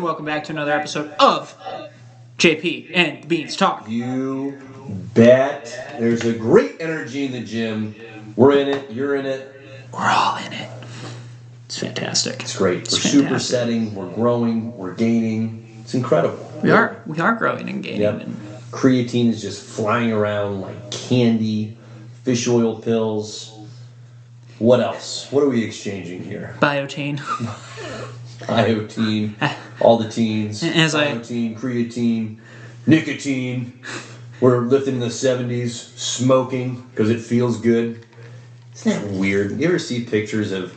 welcome back to another episode of JP and the Beans Talk. You bet. There's a great energy in the gym. We're in it. You're in it. We're all in it. It's fantastic. It's great. We're supersetting. We're growing. We're gaining. It's incredible. We are growing and gaining. Yep. Creatine is just flying around like candy. Fish oil pills. What else? What are we exchanging here? Biotin. Iotine, all the teens, biotin, creatine, nicotine. We're lifting in the 70s, smoking because it feels good. Isn't that weird? You ever see pictures of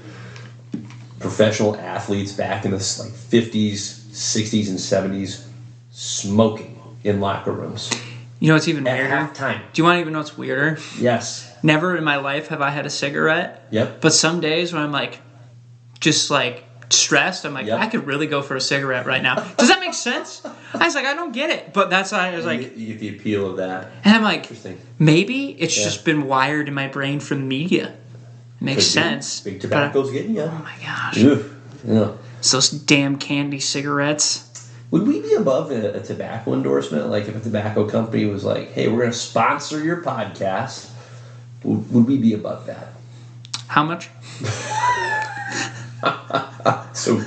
professional athletes back in the 50s, 60s, and 70s smoking in locker rooms? You know what's even weirder? At halftime. Do you want to even know what's weirder? Yes. Never in my life have I had a cigarette. Yep. But some days when I'm just stressed, I'm yep. I could really go for a cigarette right now. Does that make sense? I was I don't get it. But that's why I was you get the appeal of that. And I'm interesting. Maybe it's just been wired in my brain from media. It makes sense. Big tobacco's getting you. Oh my gosh. Yeah. It's those damn candy cigarettes. Would we be above a tobacco endorsement? Like if a tobacco company was like, hey, we're going to sponsor your podcast, would we be above that? How much? So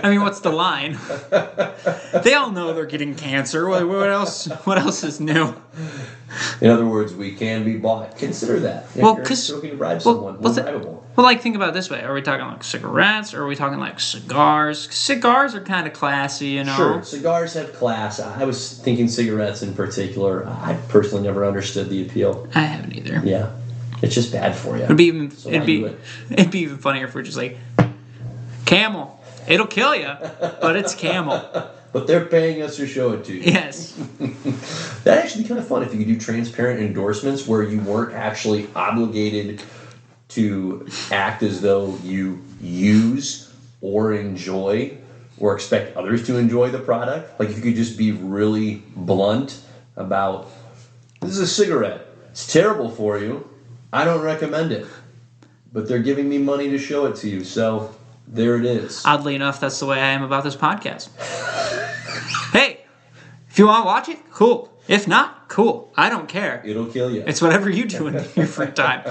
I mean, what's the line? They all know they're getting cancer. What else? What else is new? In other words, we can be bought. Consider that. Well, because looking to bribe someone, we're bribable. Well, think about it this way: are we talking cigarettes, or are we talking cigars? Cigars are kind of classy, you know. Sure, cigars have class. I was thinking cigarettes in particular. I personally never understood the appeal. I haven't either. Yeah, it's just bad for you. It'd be even funnier if we're just Camel. It'll kill you, but it's Camel. But they're paying us to show it to you. Yes. That'd actually be kind of fun if you could do transparent endorsements where you weren't actually obligated to act as though you use or enjoy or expect others to enjoy the product. Like if you could just be really blunt about, this is a cigarette. It's terrible for you. I don't recommend it. But they're giving me money to show it to you, so there it is. Oddly enough, that's the way I am about this podcast. Hey, if you want to watch it, cool. If not, cool. I don't care. It'll kill you. It's whatever you do in your free time.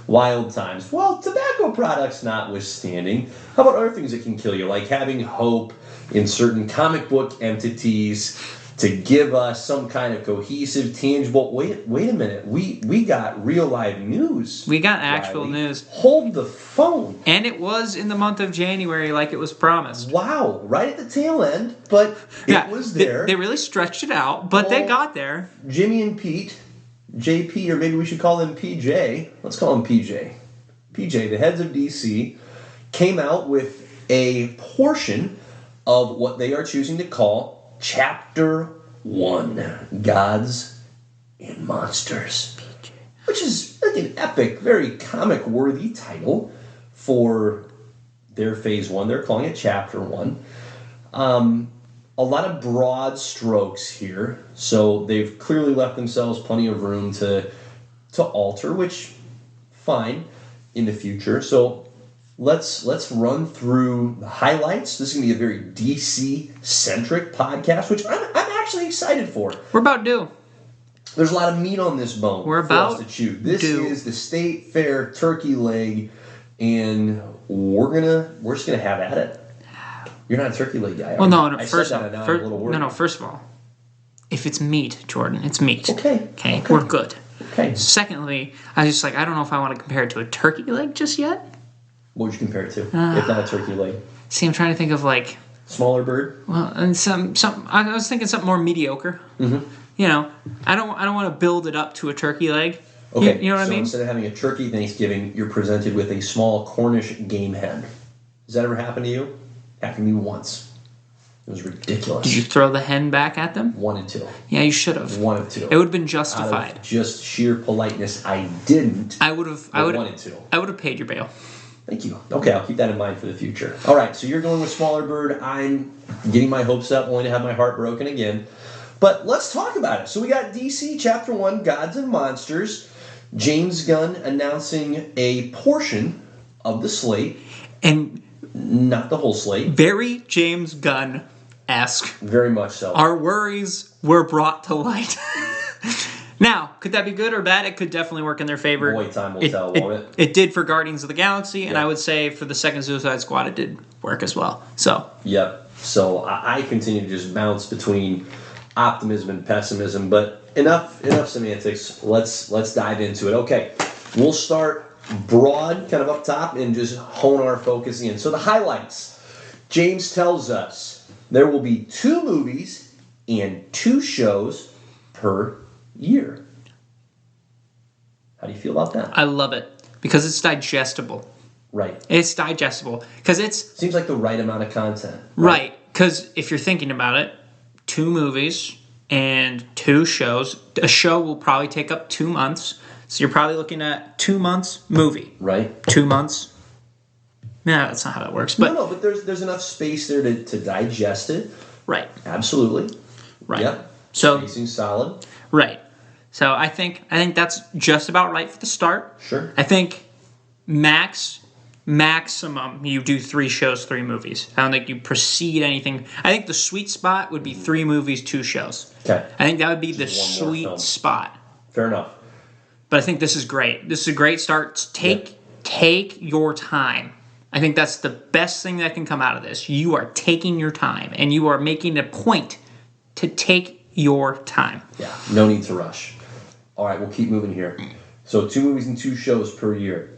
Wild times. Well, tobacco products notwithstanding, how about other things that can kill you, like having hope in certain comic book entities to give us some kind of cohesive, tangible... Wait a minute. We got real live news. We got actual news. Hold the phone. And it was in the month of January like it was promised. Wow. Right at the tail end, but it was there. They really stretched it out, but they got there. Jimmy and Pete, JP, or maybe we should call them PJ. Let's call them PJ. PJ, the heads of DC, came out with a portion of what they are choosing to call Chapter 1, Gods and Monsters, which is like an epic, very comic-worthy title for their Phase 1. They're calling it Chapter 1. A lot of broad strokes here, so they've clearly left themselves plenty of room to alter, which, fine, in the future. So let's run through the highlights. This is going to be a very DC-centric podcast, which I'm actually excited for. We're about due. There's a lot of meat on this bone for us to chew. This is the State Fair turkey leg, and we're just gonna have at it. You're not a turkey leg guy. Well, no. First of all, if it's meat, Jordan, it's meat. Okay. We're good. Okay. Secondly, I was just I don't know if I want to compare it to a turkey leg just yet. What would you compare it to, if not a turkey leg? See, I'm trying to think of smaller bird. Well, and some. I was thinking something more mediocre. Mm-hmm. You know, I don't want to build it up to a turkey leg. Okay. You know what I mean? So instead of having a turkey Thanksgiving, you're presented with a small Cornish game hen. Does that ever happen to you? Happened to me once. It was ridiculous. Did you throw the hen back at them? Wanted to. Yeah, you should have. Wanted to. It would have been justified. Out of just sheer politeness, I didn't. I would have. Wanted to. I would have paid your bail. Thank you. Okay, I'll keep that in mind for the future. All right, so you're going with smaller bird. I'm getting my hopes up, only to have my heart broken again. But let's talk about it. So we got DC Chapter 1, Gods and Monsters. James Gunn announcing a portion of the slate. And Not the whole slate. Very James Gunn-esque. Very much so. Our worries were brought to light. Now, could that be good or bad? It could definitely work in their favor. Boy, time will tell, won't it? It did for Guardians of the Galaxy, and Yeah. I would say for the second Suicide Squad, it did work as well. So, Yep. So I continue to just bounce between optimism and pessimism, but enough semantics. Let's dive into it. Okay, we'll start broad, kind of up top, and just hone our focus in. So the highlights. James tells us there will be 2 movies and 2 shows per year. How do you feel about that? I love it because it's digestible. Right. It's digestible because it's Seems like the right amount of content. right. Because if you're thinking about it, 2 movies and 2 shows. A show will probably take up 2 months, so you're probably looking at 2 months movie. Right. 2 months. Nah, that's not how that works. But But there's enough space there to digest it. right, Absolutely. right. Yep. So Spacing's solid. right. So I think that's just about right for the start. Sure. I think maximum you do 3 shows, 3 movies. I don't think you proceed anything. I think the sweet spot would be 3 movies, 2 shows. Okay. I think that would be the Just one more film. sweet spot. Fair enough. But I think this is great. This is a great start. Take your time. I think that's the best thing that can come out of this. You are taking your time, and you are making a point to take your time. Yeah. No need to rush. All right, we'll keep moving here. So 2 movies and 2 shows per year.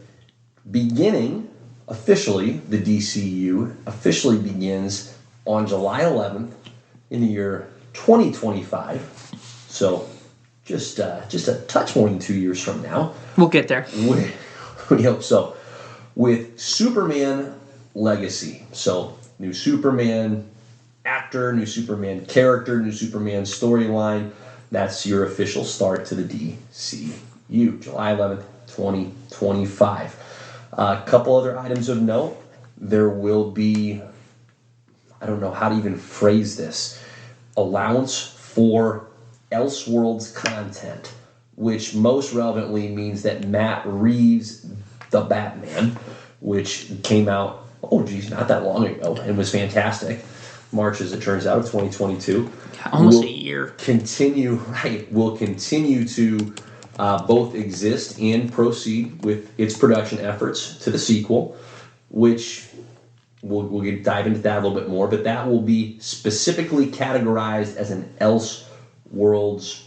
Beginning, officially, the DCU officially begins on July 11th in the year 2025. So just a touch more than 2 years from now. We'll get there. We hope so. With Superman Legacy. So, new Superman actor, new Superman character, new Superman storyline. That's your official start to the DCU. July 11th, 2025. A couple other items of note. There will be, I don't know how to even phrase this, allowance for Elseworlds content, which most relevantly means that Matt Reeves' The Batman, which came out, not that long ago, and was fantastic. March, as it turns out, of 2022. Almost a year. Will continue to both exist and proceed with its production efforts to the sequel, which we'll dive into that a little bit more, but that will be specifically categorized as an Elseworlds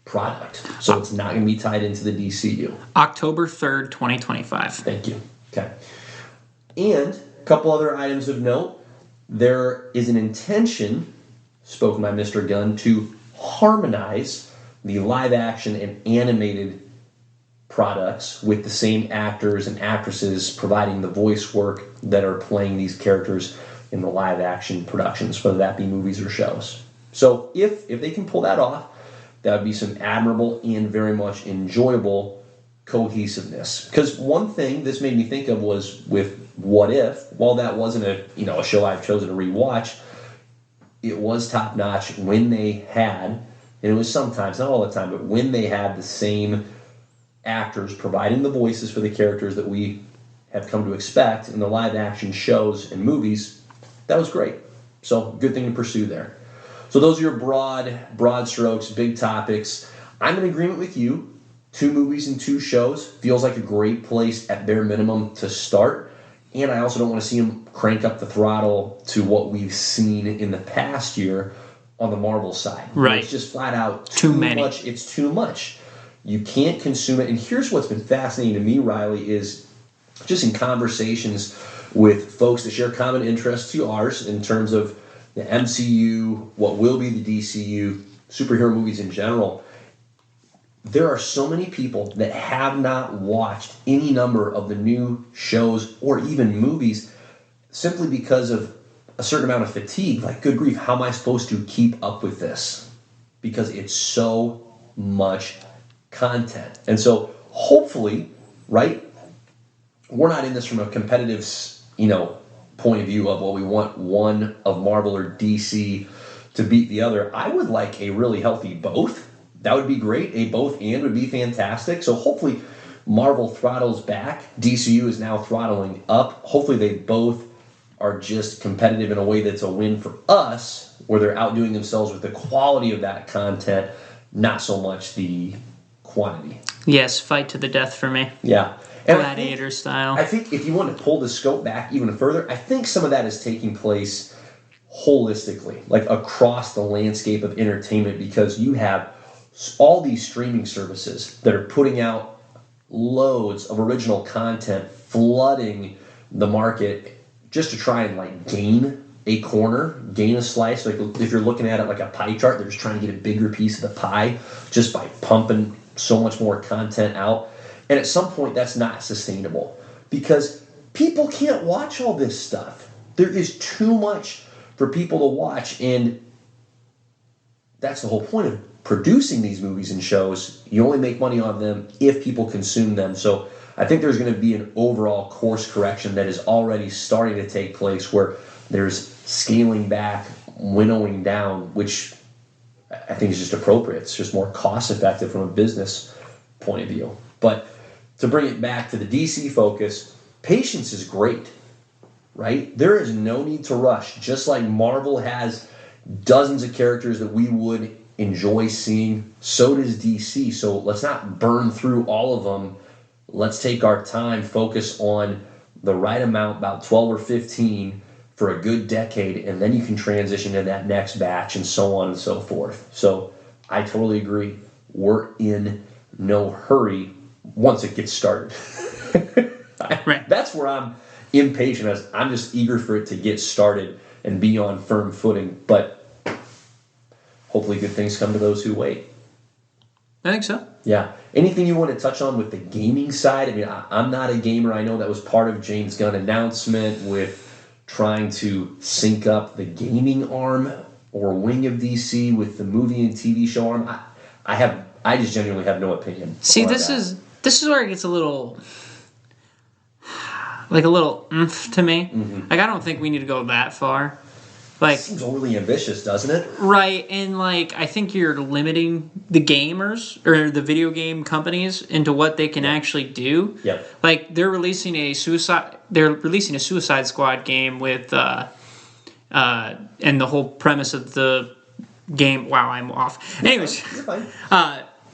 product. So it's not going to be tied into the DCU. October 3rd, 2025. Thank you. Okay. And a couple other items of note. There is an intention, spoken by Mr. Gunn, to harmonize the live action and animated products with the same actors and actresses providing the voice work that are playing these characters in the live action productions, whether that be movies or shows. So if they can pull that off, that would be some admirable and very much enjoyable cohesiveness. Because one thing this made me think of was with What If, while that wasn't a show I've chosen to rewatch, it was top notch when they had, and it was sometimes, not all the time, but when they had the same actors providing the voices for the characters that we have come to expect in the live action shows and movies. That was great. So good thing to pursue there. So those are your broad strokes, big topics. I'm in agreement with you. 2 movies and 2 shows feels like a great place at bare minimum to start. And I also don't want to see them crank up the throttle to what we've seen in the past year on the Marvel side. Right. It's just flat out Too many. much. It's too much. You can't consume it. And here's what's been fascinating to me, Riley, is just in conversations with folks that share common interests to ours in terms of the MCU, what will be the DCU, superhero movies in general. There are so many people that have not watched any number of the new shows or even movies simply because of a certain amount of fatigue. Like, good grief, how am I supposed to keep up with this? Because it's so much content. And so hopefully, right, we're not in this from a competitive, point of view of, well, we want one of Marvel or DC to beat the other. I would like a really healthy both. That would be great. A both and would be fantastic. So hopefully Marvel throttles back. DCU is now throttling up. Hopefully they both are just competitive in a way that's a win for us, where they're outdoing themselves with the quality of that content, not so much the quantity. Yes, fight to the death for me. Yeah. And Gladiator style. I think if you want to pull the scope back even further, I think some of that is taking place holistically, like across the landscape of entertainment, because you have all these streaming services that are putting out loads of original content, flooding the market just to try and like gain a corner, gain a slice. Like if you're looking at it like a pie chart, they're just trying to get a bigger piece of the pie just by pumping so much more content out. And at some point, that's not sustainable because people can't watch all this stuff. There is too much for people to watch, and that's the whole point of producing these movies and shows. You only make money on them if people consume them. So I think there's going to be an overall course correction that is already starting to take place, where there's scaling back, winnowing down, which I think is just appropriate. It's just more cost effective from a business point of view. But to bring it back to the DC focus, patience is great, right? There is no need to rush. Just like Marvel has dozens of characters that we would enjoy seeing, so does DC. So let's not burn through all of them. Let's take our time, focus on the right amount, about 12 or 15 for a good decade, and then you can transition to that next batch and so on and so forth. So I totally agree. We're in no hurry once it gets started. Right. That's where I'm impatient, as I'm just eager for it to get started and be on firm footing. But hopefully good things come to those who wait. I think so. Yeah. Anything you want to touch on with the gaming side? I mean, I'm not a gamer. I know that was part of James Gunn's announcement with trying to sync up the gaming arm or wing of DC with the movie and TV show arm. I just genuinely have no opinion. See, this is where it gets a little oomph to me. Mm-hmm. Like, I don't think we need to go that far. Like, seems overly ambitious, doesn't it? Right, and like I think you're limiting the gamers or the video game companies into what they can actually do. Yep. Like they're releasing a Suicide Squad game with and the whole premise of the game. Wow, I'm off. Anyways, you're fine.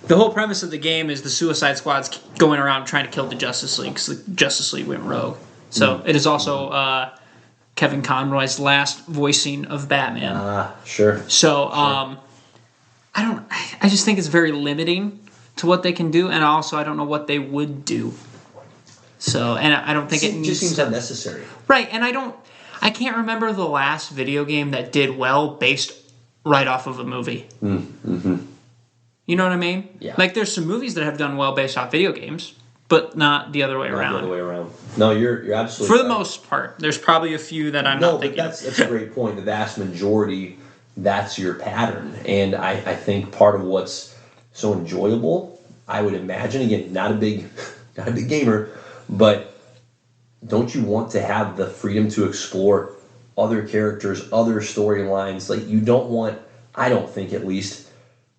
The whole premise of the game is the Suicide Squad's going around trying to kill the Justice League because the Justice League went rogue. So it is also Kevin Conroy's last voicing of Batman. Sure. So I just think it's very limiting to what they can do, and also I don't know what they would do. So, and I don't think it needs just seems unnecessary. Right, and I can't remember the last video game that did well based right off of a movie. Mm-hmm. You know what I mean? Yeah. Like there's some movies that have done well based off video games, but not the other way around. Not the other way around. No, you're absolutely For right. the most part. There's probably a few that I'm not thinking. No, but that's a great point. The vast majority, that's your pattern. And I think part of what's so enjoyable, I would imagine, again, not a big gamer, but don't you want to have the freedom to explore other characters, other storylines? Like you don't want, I don't think at least,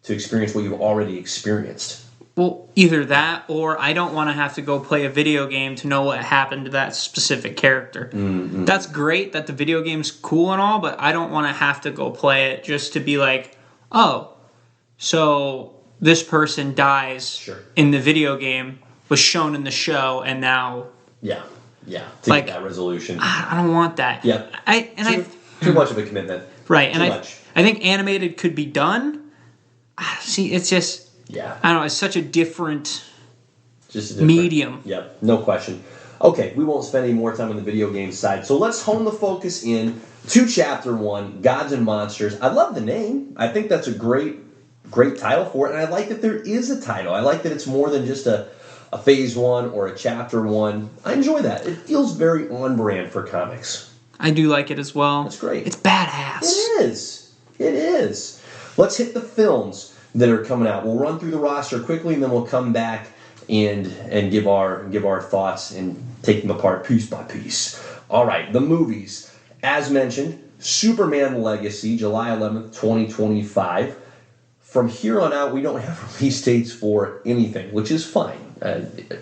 to experience what you've already experienced. Well, either that, or I don't want to have to go play a video game to know what happened to that specific character. Mm-hmm. That's great that the video game's cool and all, but I don't want to have to go play it just to be like, oh, so this person dies in the video game, was shown in the show, and now... Yeah, to get that resolution. I don't want that. Yeah, too much of a commitment. Right, and I think animated could be done. See, it's just... Yeah. I don't know, it's such a different medium. Yep, no question. Okay, we won't spend any more time on the video game side, so let's hone the focus in to Chapter 1, Gods and Monsters. I love the name. I think that's a great title for it, and I like that there is a title. I like that it's more than just a Phase 1 or a Chapter 1. I enjoy that. It feels very on-brand for comics. I do like it as well. That's great. It's badass. It is. Let's hit the films that are coming out. We'll run through the roster quickly, and then we'll come back and give our thoughts and take them apart piece by piece. All right, the movies. As mentioned, Superman Legacy, July 11th, 2025. From here on out, we don't have release dates for anything, which is fine.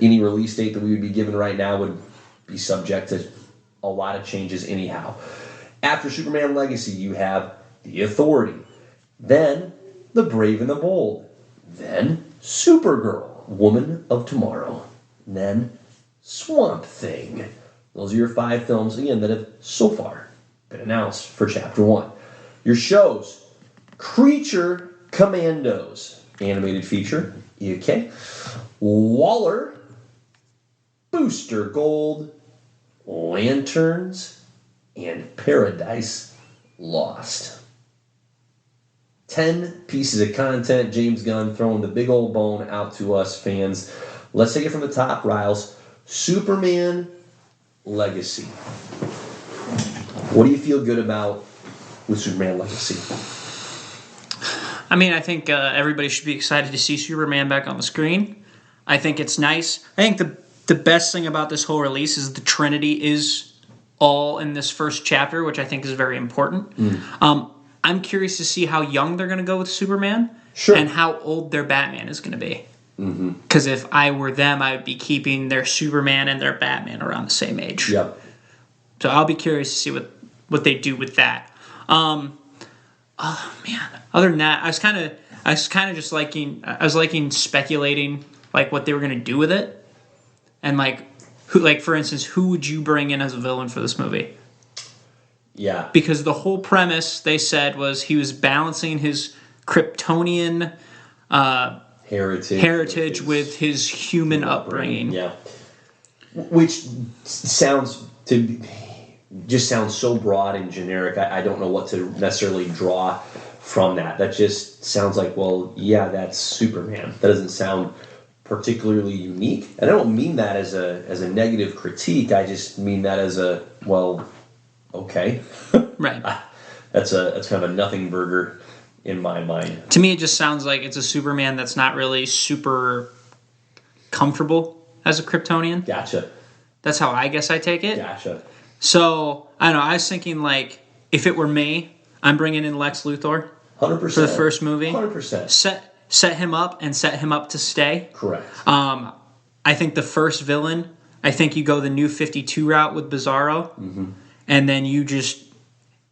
Any release date that we would be given right now would be subject to a lot of changes anyhow. After Superman Legacy, you have The Authority, then The Brave and the Bold, then Supergirl, Woman of Tomorrow, then Swamp Thing. Those are your 5 films, again, that have so far been announced for Chapter 1. Your shows: Creature Commandos, animated feature, okay. Waller, Booster Gold, Lanterns, and Paradise Lost. 10 pieces of content, James Gunn throwing the big old bone out to us fans. Let's take it from the top, Riles. Superman Legacy. What do you feel good about with Superman Legacy? I mean, I think everybody should be excited to see Superman back on the screen. I think it's nice. I think the best thing about this whole release is the Trinity is all in this first chapter, which I think is very important. I'm curious to see how young they're going to go with Superman, and how old their Batman is going to be. Because if I were them, I would be keeping their Superman and their Batman around the same age. Yep. So I'll be curious to see what they do with that. Oh man! Other than that, I was kind of just liking speculating like what they were gonna do with it, and like who, like for instance, who would you bring in as a villain for this movie? Yeah. Because the whole premise they said was he was balancing his Kryptonian heritage with his human upbringing. Yeah. Which sounds so broad and generic. I don't know what to necessarily draw from that. That just sounds like, well, yeah, that's Superman. That doesn't sound particularly unique. And I don't mean that as a negative critique. I just mean that as a, well, okay. Right. That's kind of a nothing burger in my mind. To me, it just sounds like it's a Superman that's not really super comfortable as a Kryptonian. Gotcha. That's how I guess I take it. Gotcha. So, I don't know, I was thinking, like, if it were me, I'm bringing in Lex Luthor 100%. for the first movie. 100%. Set him up and set him up to stay. Correct. I think the first villain, I think you go the New 52 route with Bizarro. And then you just...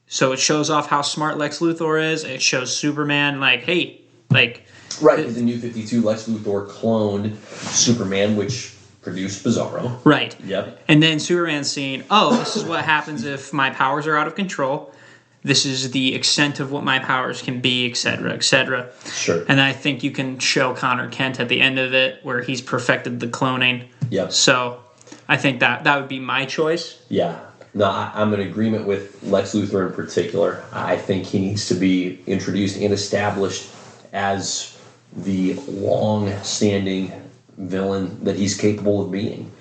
So it shows off how smart Lex Luthor is. It shows Superman, like, hey, like... Right, because the New 52, Lex Luthor cloned Superman, which... produced Bizarro. Right. Yep. And then Superman's seeing, oh, this is what happens if my powers are out of control. This is the extent of what my powers can be, etc., etc. Sure. And I think you can show Connor Kent at the end of it where he's perfected the cloning. Yep. So I think that would be my choice. Yeah. No, I'm in agreement with Lex Luthor in particular. I think he needs to be introduced and established as the long-standing villain that he's capable of being.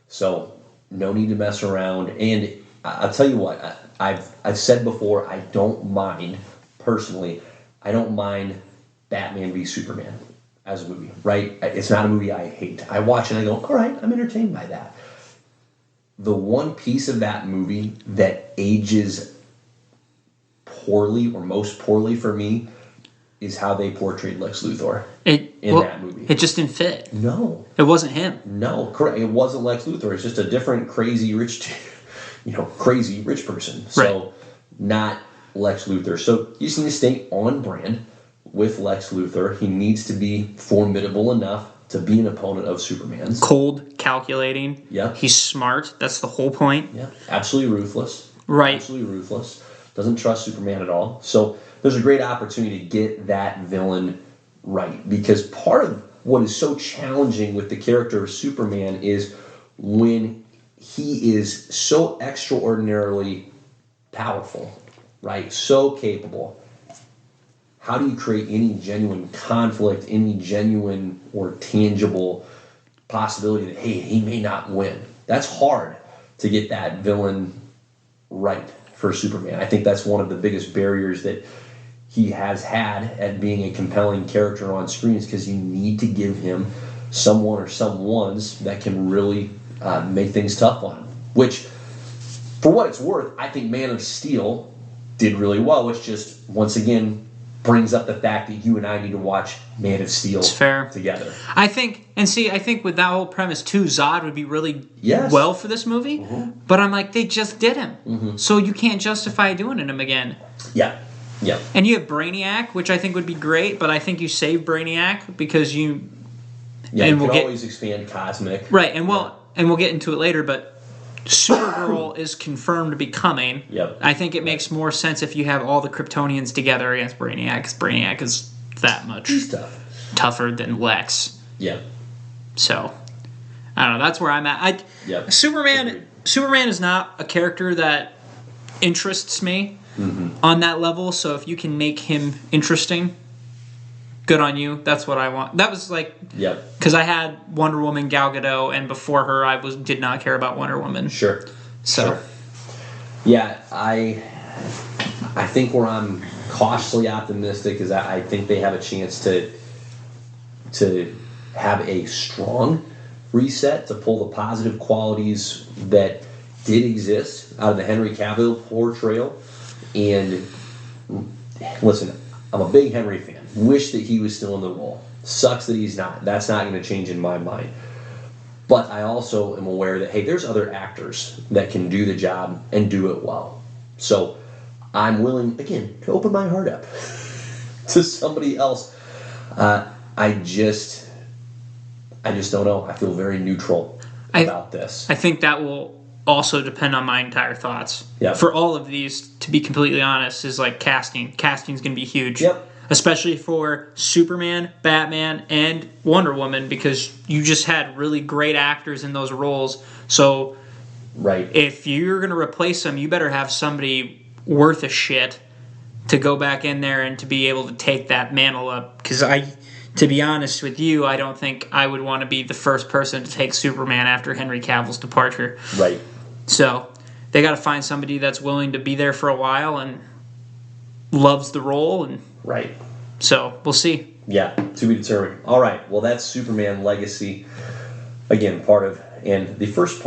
So no need to mess around. And I'll tell you what, I've said before, I don't mind Batman v Superman as a movie, right? It's not a movie I hate. I watch it and I go, all right, I'm entertained by that. The one piece of that movie that ages poorly, or most poorly for me, is how they portrayed Lex Luthor in that movie. It just didn't fit. No. It wasn't him. No, correct. It wasn't Lex Luthor. It's just a different crazy rich person. So, right. Not Lex Luthor. So, you just need to stay on brand with Lex Luthor. He needs to be formidable enough to be an opponent of Superman's. Cold, calculating. Yeah. He's smart. That's the whole point. Yeah. Absolutely ruthless. Right. Absolutely ruthless. Doesn't trust Superman at all. So, there's a great opportunity to get that villain right. Because part of what is so challenging with the character of Superman is when he is so extraordinarily powerful, right? So capable. How do you create any genuine conflict, any genuine or tangible possibility that, hey, he may not win? That's hard to get that villain right for Superman. I think that's one of the biggest barriers that he has had at being a compelling character on screen, is because you need to give him someone or someones that can really make things tough on him. Which, for what it's worth, I think Man of Steel did really well, which just, once again, brings up the fact that you and I need to watch Man of Steel together. I think with that whole premise too, Zod would be really well for this movie. Mm-hmm. But I'm like, they just did him. Mm-hmm. So you can't justify doing him again. Yeah. Yeah. And you have Brainiac, which I think would be great, but I think you save Brainiac because you... Yeah, and you can always expand Cosmic. Right, and we'll get into it later, but Supergirl is confirmed to be coming. Yep. I think it makes more sense if you have all the Kryptonians together against Brainiac, because Brainiac is that much tougher than Lex. Yeah. So, I don't know. That's where I'm at. Superman is not a character that interests me on that level, so if you can make him interesting, good on you. That's what I want. That was like... Yep. Because I had Wonder Woman, Gal Gadot, and before her, I did not care about Wonder Woman. Sure. So. Sure. Yeah, I think where I'm cautiously optimistic is that I think they have a chance to have a strong reset, to pull the positive qualities that did exist out of the Henry Cavill portrayal. And listen, I'm a big Henry fan. Wish that he was still in the role. Sucks that he's not. That's not going to change in my mind. But I also am aware that, hey, there's other actors that can do the job and do it well. So I'm willing, again, to open my heart up to somebody else. I just don't know. I feel very neutral about this. I think that will also depend on my entire thoughts. Yep. For all of these, to be completely honest, is like casting. Casting's going to be huge. Yep. Especially for Superman, Batman, and Wonder Woman, because you just had really great actors in those roles. So if you're going to replace them, you better have somebody worth a shit to go back in there and to be able to take that mantle up. Because to be honest with you, I don't think I would want to be the first person to take Superman after Henry Cavill's departure. Right. So they got to find somebody that's willing to be there for a while and loves the role. And right. So we'll see. Yeah, to be determined. All right. Well, that's Superman Legacy. Again, the first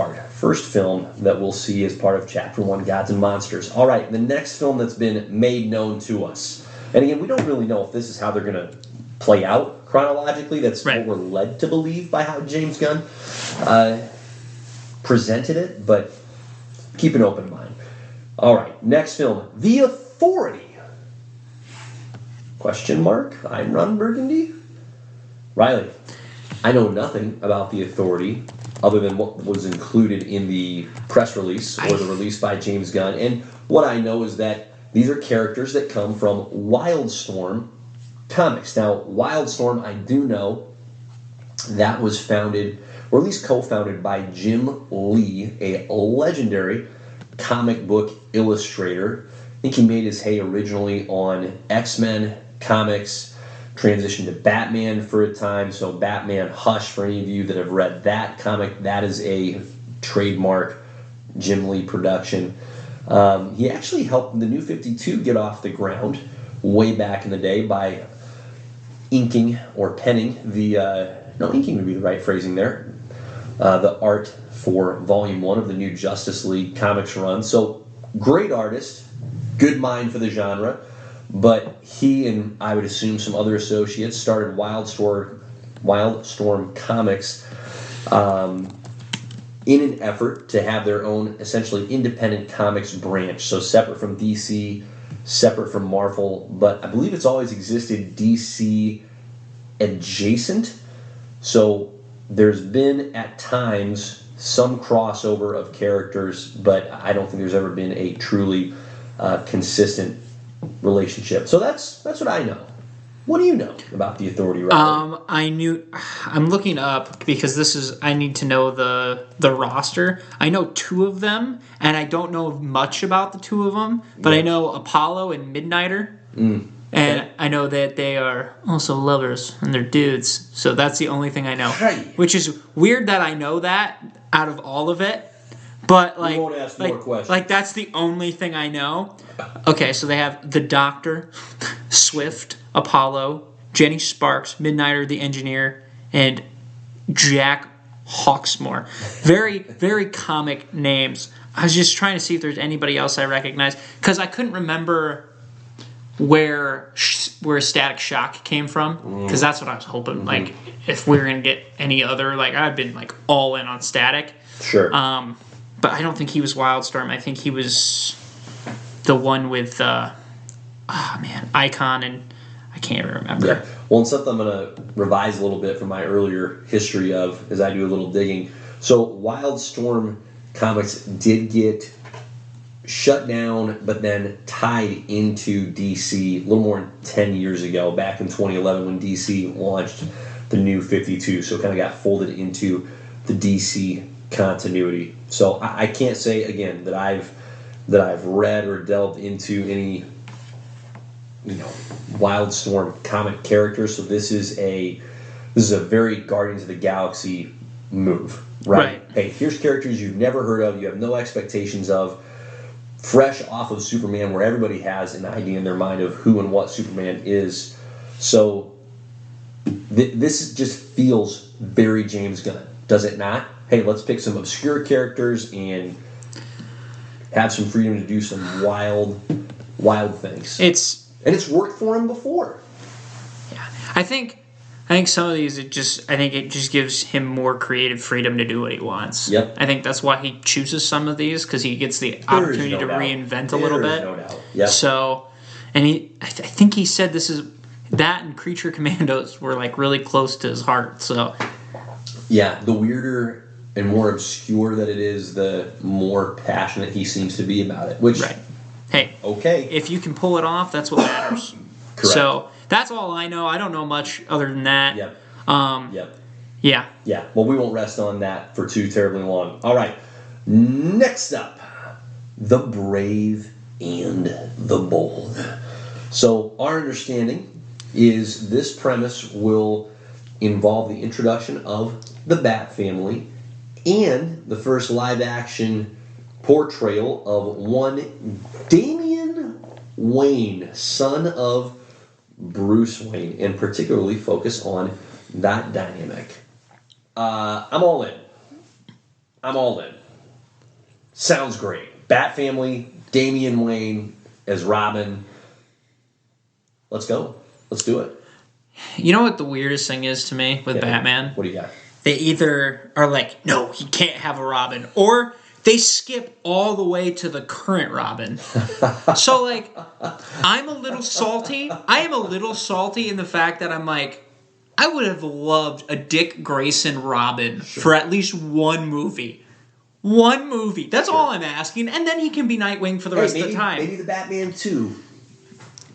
film that we'll see as part of Chapter 1, Gods and Monsters. All right, the next film that's been made known to us. And again, we don't really know if this is how they're going to play out chronologically. That's what we're led to believe by how James Gunn presented it, but keep an open mind. All right, next film, The Authority. Question mark? I'm Ron Burgundy? Riley, I know nothing about The Authority other than what was included in the press release or the release by James Gunn. And what I know is that these are characters that come from Wildstorm Comics. Now, Wildstorm, I do know that was founded, or at least co-founded by Jim Lee, a legendary comic book illustrator. I think he made his hay originally on X-Men comics, transitioned to Batman for a time. So Batman Hush, for any of you that have read that comic, that is a trademark Jim Lee production. He actually helped the New 52 get off the ground way back in the day by inking or penning inking would be the right phrasing there, the art for Volume 1 of the new Justice League comics run. So great artist, good mind for the genre. But he and I would assume some other associates started Wildstorm Comics in an effort to have their own essentially independent comics branch. So separate from DC, separate from Marvel, but I believe it's always existed DC adjacent. So there's been at times some crossover of characters, but I don't think there's ever been a truly consistent relationship. So that's what I know. What do you know about The Authority, Riley? I'm looking up because I need to know the roster. I know two of them, and I don't know much about the two of them, but I know Apollo and Midnighter. And I know that they are also lovers and they're dudes. So that's the only thing I know. Right. Which is weird that I know that out of all of it. But we won't ask more questions. Like that's the only thing I know. Okay, so they have the Doctor, Swift, Apollo, Jenny Sparks, Midnighter the Engineer, and Jack Hawksmoor. Very, very comic names. I was just trying to see if there's anybody else I recognize because I couldn't remember where Static Shock came from, because that's what I was hoping. Like, if we were gonna get any other, like, I've been like all in on Static. Sure. But I don't think he was Wildstorm. I think he was the one with Icon, and I can't even remember. Yeah. Well, and something I'm going to revise a little bit from my earlier history of as I do a little digging. So Wildstorm Comics did get shut down, but then tied into DC a little more than 10 years ago, back in 2011 when DC launched the New 52. So it kind of got folded into the DC continuity. So I can't say, again, that I've read or delved into any Wildstorm comic characters. So this is a very Guardians of the Galaxy move, right? Hey, here's characters you've never heard of, you have no expectations of, fresh off of Superman, where everybody has an idea in their mind of who and what Superman is. So this just feels very James Gunn, does it not? Hey, let's pick some obscure characters and have some freedom to do some wild things. It's worked for him before. Yeah, I think some of these it just gives him more creative freedom to do what he wants. Yep. I think that's why he chooses some of these, because he gets the opportunity to reinvent a little bit. No doubt. Yep. So, and I think he said that and Creature Commandos were like really close to his heart. So. Yeah, the weirder and more obscure that it is, the more passionate he seems to be about it. Which. Right. Hey, okay. If you can pull it off, that's what matters. Correct. So that's all I know. I don't know much other than that. Yep. Yep. Yeah. Well, we won't rest on that for too terribly long. All right. Next up, the brave and the bold. So our understanding is this premise will involve the introduction of the Bat family and the first live-action portrayal of one Damian Wayne, son of Bruce Wayne, and particularly focus on that dynamic. I'm all in. Sounds great. Bat family, Damian Wayne as Robin. Let's go. Let's do it. You know what the weirdest thing is to me with Batman? What do you got? They either are like, no, he can't have a Robin, or they skip all the way to the current Robin. So, like, I'm a little salty. I am a little salty in the fact that I'm like, I would have loved a Dick Grayson Robin for at least one movie. One movie. That's all I'm asking. And then he can be Nightwing for the rest of the time. Maybe the Batman 2.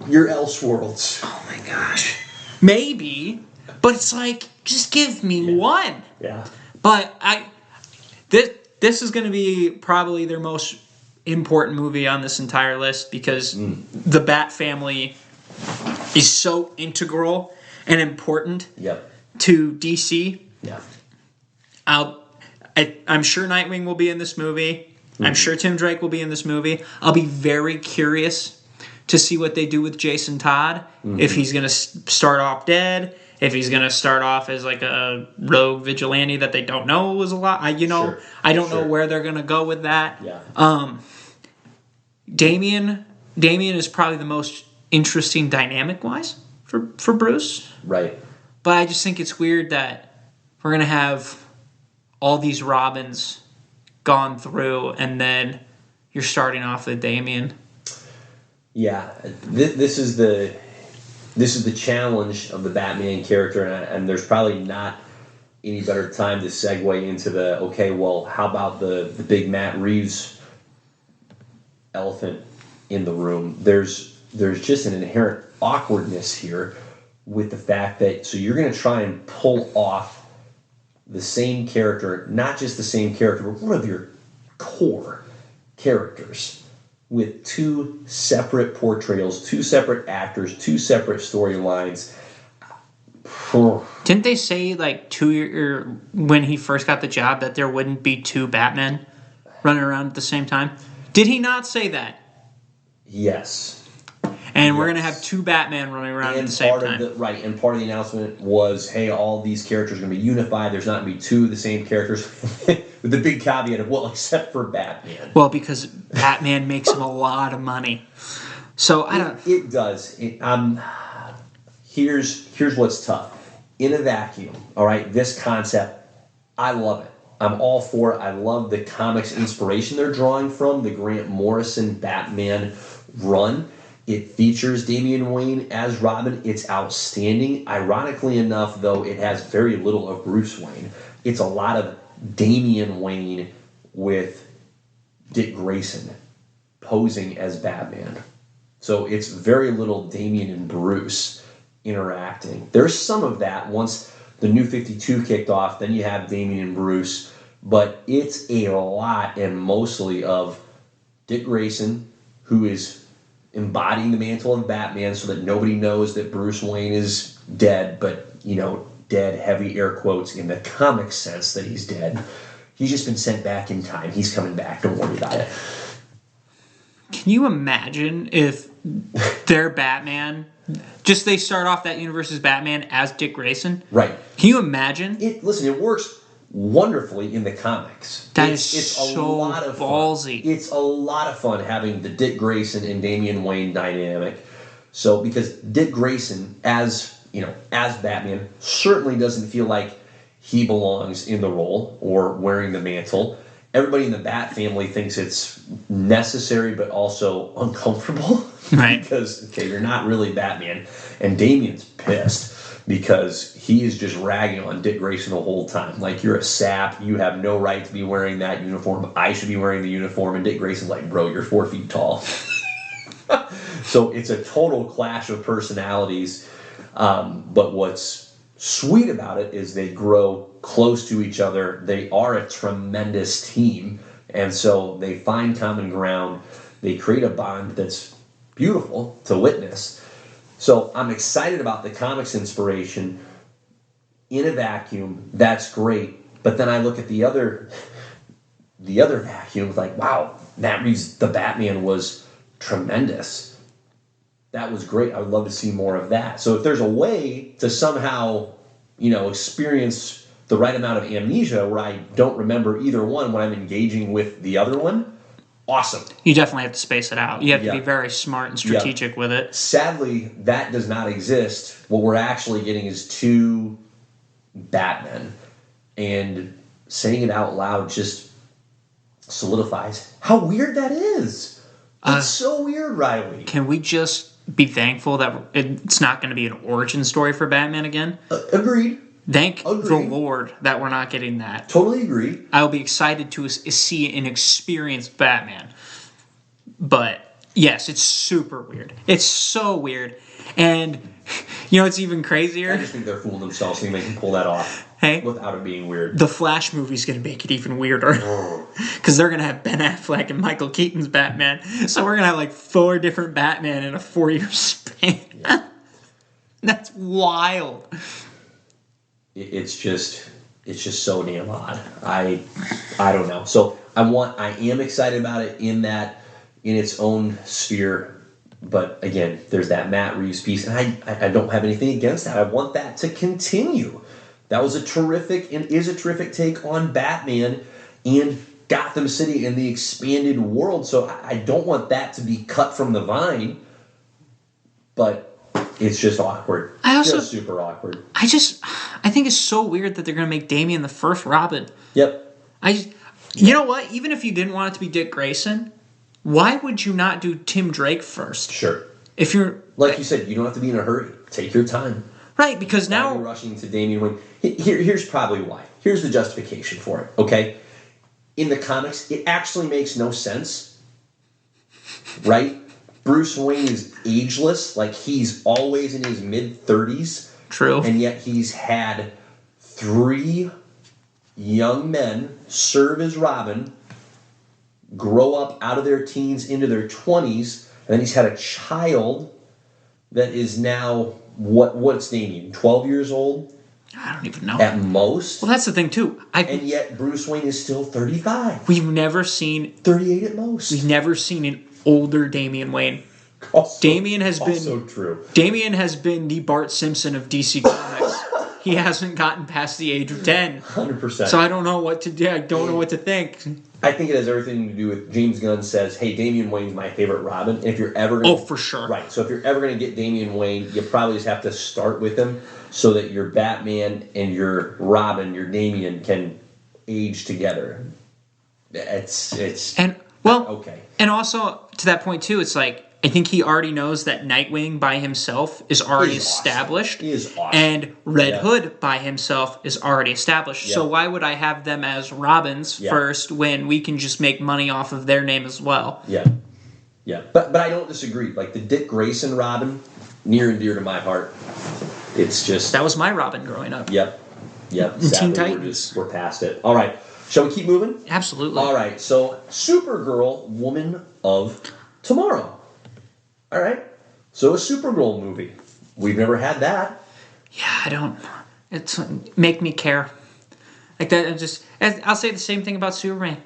Your Elseworlds. Oh, my gosh. Maybe. But it's like, just give me one. Yeah. But this is going to be probably their most important movie on this entire list, because the Bat family is so integral and important to DC. Yeah. I'm sure Nightwing will be in this movie. I'm sure Tim Drake will be in this movie. I'll be very curious to see what they do with Jason Todd. If he's going to start off dead, if he's going to start off as like a rogue vigilante that they don't know was a lot. I don't know where they're going to go with that. Yeah. Damian is probably the most interesting dynamic-wise for Bruce. Right. But I just think it's weird that we're going to have all these Robins gone through, and then you're starting off with Damian. Yeah. This is the challenge of the Batman character, and there's probably not any better time to segue into how about the big Matt Reeves elephant in the room? There's just an inherent awkwardness here with the fact that, so you're going to try and pull off the same character, not just the same character, but one of your core characters, with two separate portrayals, two separate actors, two separate storylines. Didn't they say like when he first got the job that there wouldn't be two Batmen running around at the same time? Did he not say that? Yes. And we're going to have two Batman running around at the same time. And part of the announcement was, hey, all these characters are going to be unified. There's not going to be two of the same characters. With the big caveat of, except for Batman. Well, because Batman makes him a lot of money. So I don't. It does. Here's what's tough. In a vacuum, all right, this concept, I love it. I'm all for it. I love the comics inspiration they're drawing from, the Grant Morrison Batman run. It features Damian Wayne as Robin. It's outstanding. Ironically enough, though, it has very little of Bruce Wayne. It's a lot of Damian Wayne with Dick Grayson posing as Batman. So it's very little Damian and Bruce interacting. There's some of that once the New 52 kicked off, then you have Damian and Bruce, but it's a lot and mostly of Dick Grayson, who is embodying the mantle of Batman so that nobody knows that Bruce Wayne is dead, but, dead, heavy air quotes, in the comic sense that he's dead. He's just been sent back in time. He's coming back. Don't worry about it. Can you imagine if their Batman, just they start off that universe as Batman as Dick Grayson? Right. Can you imagine? Listen, it works wonderfully in the comics. It's so a lot of ballsy. Fun. It's a lot of fun having the Dick Grayson and Damian Wayne dynamic. So, because Dick Grayson, as Batman, certainly doesn't feel like he belongs in the role or wearing the mantle. Everybody in the Bat family thinks it's necessary but also uncomfortable. Right. Because, you're not really Batman. And Damian's pissed because he is just ragging on Dick Grayson the whole time. Like, you're a sap. You have no right to be wearing that uniform. I should be wearing the uniform. And Dick Grayson's like, bro, you're 4 feet tall. So it's a total clash of personalities. But what's sweet about it is they grow close to each other. They are a tremendous team. And so they find common ground. They create a bond that's beautiful to witness. So I'm excited about the comics inspiration. In a vacuum, that's great. But then I look at the other vacuum, like, wow, Matt Reeves' The Batman was tremendous. That was great. I would love to see more of that. So if there's a way to somehow, experience the right amount of amnesia where I don't remember either one when I'm engaging with the other one, awesome. You definitely have to space it out. You have to be very smart and strategic with it. Sadly, that does not exist. What we're actually getting is 2 Batmen. And saying it out loud just solidifies how weird that is. It's so weird, Riley. Can we just be thankful that it's not going to be an origin story for Batman again? Agreed. Thank the Lord that we're not getting that. Totally agree. I'll be excited to see and experience Batman. But, yes, it's super weird. It's so weird. And, it's even crazier. I just think they're fooling themselves so they can pull that off. Hey, without it being weird. The Flash movie's going to make it even weirder. Because they're going to have Ben Affleck and Michael Keaton's Batman. So we're going to have 4 different Batman in a 4-year span. Yeah. That's wild. It's just so damn odd. I don't know. So I am excited about it in its own sphere. But again, there's that Matt Reeves piece, and I don't have anything against that. I want that to continue. That was a terrific and is a terrific take on Batman and Gotham City and the expanded world. So I don't want that to be cut from the vine. But it's just awkward. Just super awkward. I think it's so weird that they're going to make Damian the first Robin. Yep. You know what? Even if you didn't want it to be Dick Grayson, why would you not do Tim Drake first? Sure. If you're... Like you said, you don't have to be in a hurry. Take your time. Right, because now... You're rushing to Damian Wayne. Here's probably why. Here's the justification for it, okay? In the comics, it actually makes no sense. Right? Bruce Wayne is ageless. Like, he's always in his mid-30s. True. And yet he's had 3 young men serve as Robin, grow up out of their teens into their 20s, and then he's had a child that is now, what's Damian, 12 years old? I don't even know. At most. Well, that's the thing, too. And yet Bruce Wayne is still 35. We've never seen... 38 at most. We've never seen an older Damian Wayne. Damian has been the Bart Simpson of DC Comics. he hasn't gotten past the age of 10. 100%. So I don't know what to do. I don't know what to think. I think it has everything to do with James Gunn says, hey, Damian Wayne's my favorite Robin. And if you're ever going to... Oh, for sure. Right. So if you're ever going to get Damian Wayne, you probably just have to start with him so that your Batman and your Robin, your Damian, can age together. It's And, well, okay. And also, to that point, too, it's like, I think he already knows that Nightwing by himself is already established. He is awesome. And Red Hood by himself is already established. Yeah. So why would I have them as Robins first when we can just make money off of their name as well? Yeah. Yeah. But I don't disagree. Like the Dick Grayson Robin, near and dear to my heart. It's just... That was my Robin growing up. Yep. Teen Sadly, Titans. we're past it. All right. Shall we keep moving? Absolutely. All right. So Supergirl, Woman of Tomorrow. All right. So a Supergirl movie. We've never had that. Yeah, I don't... It's make me care. Like that, I'll say the same thing about Superman.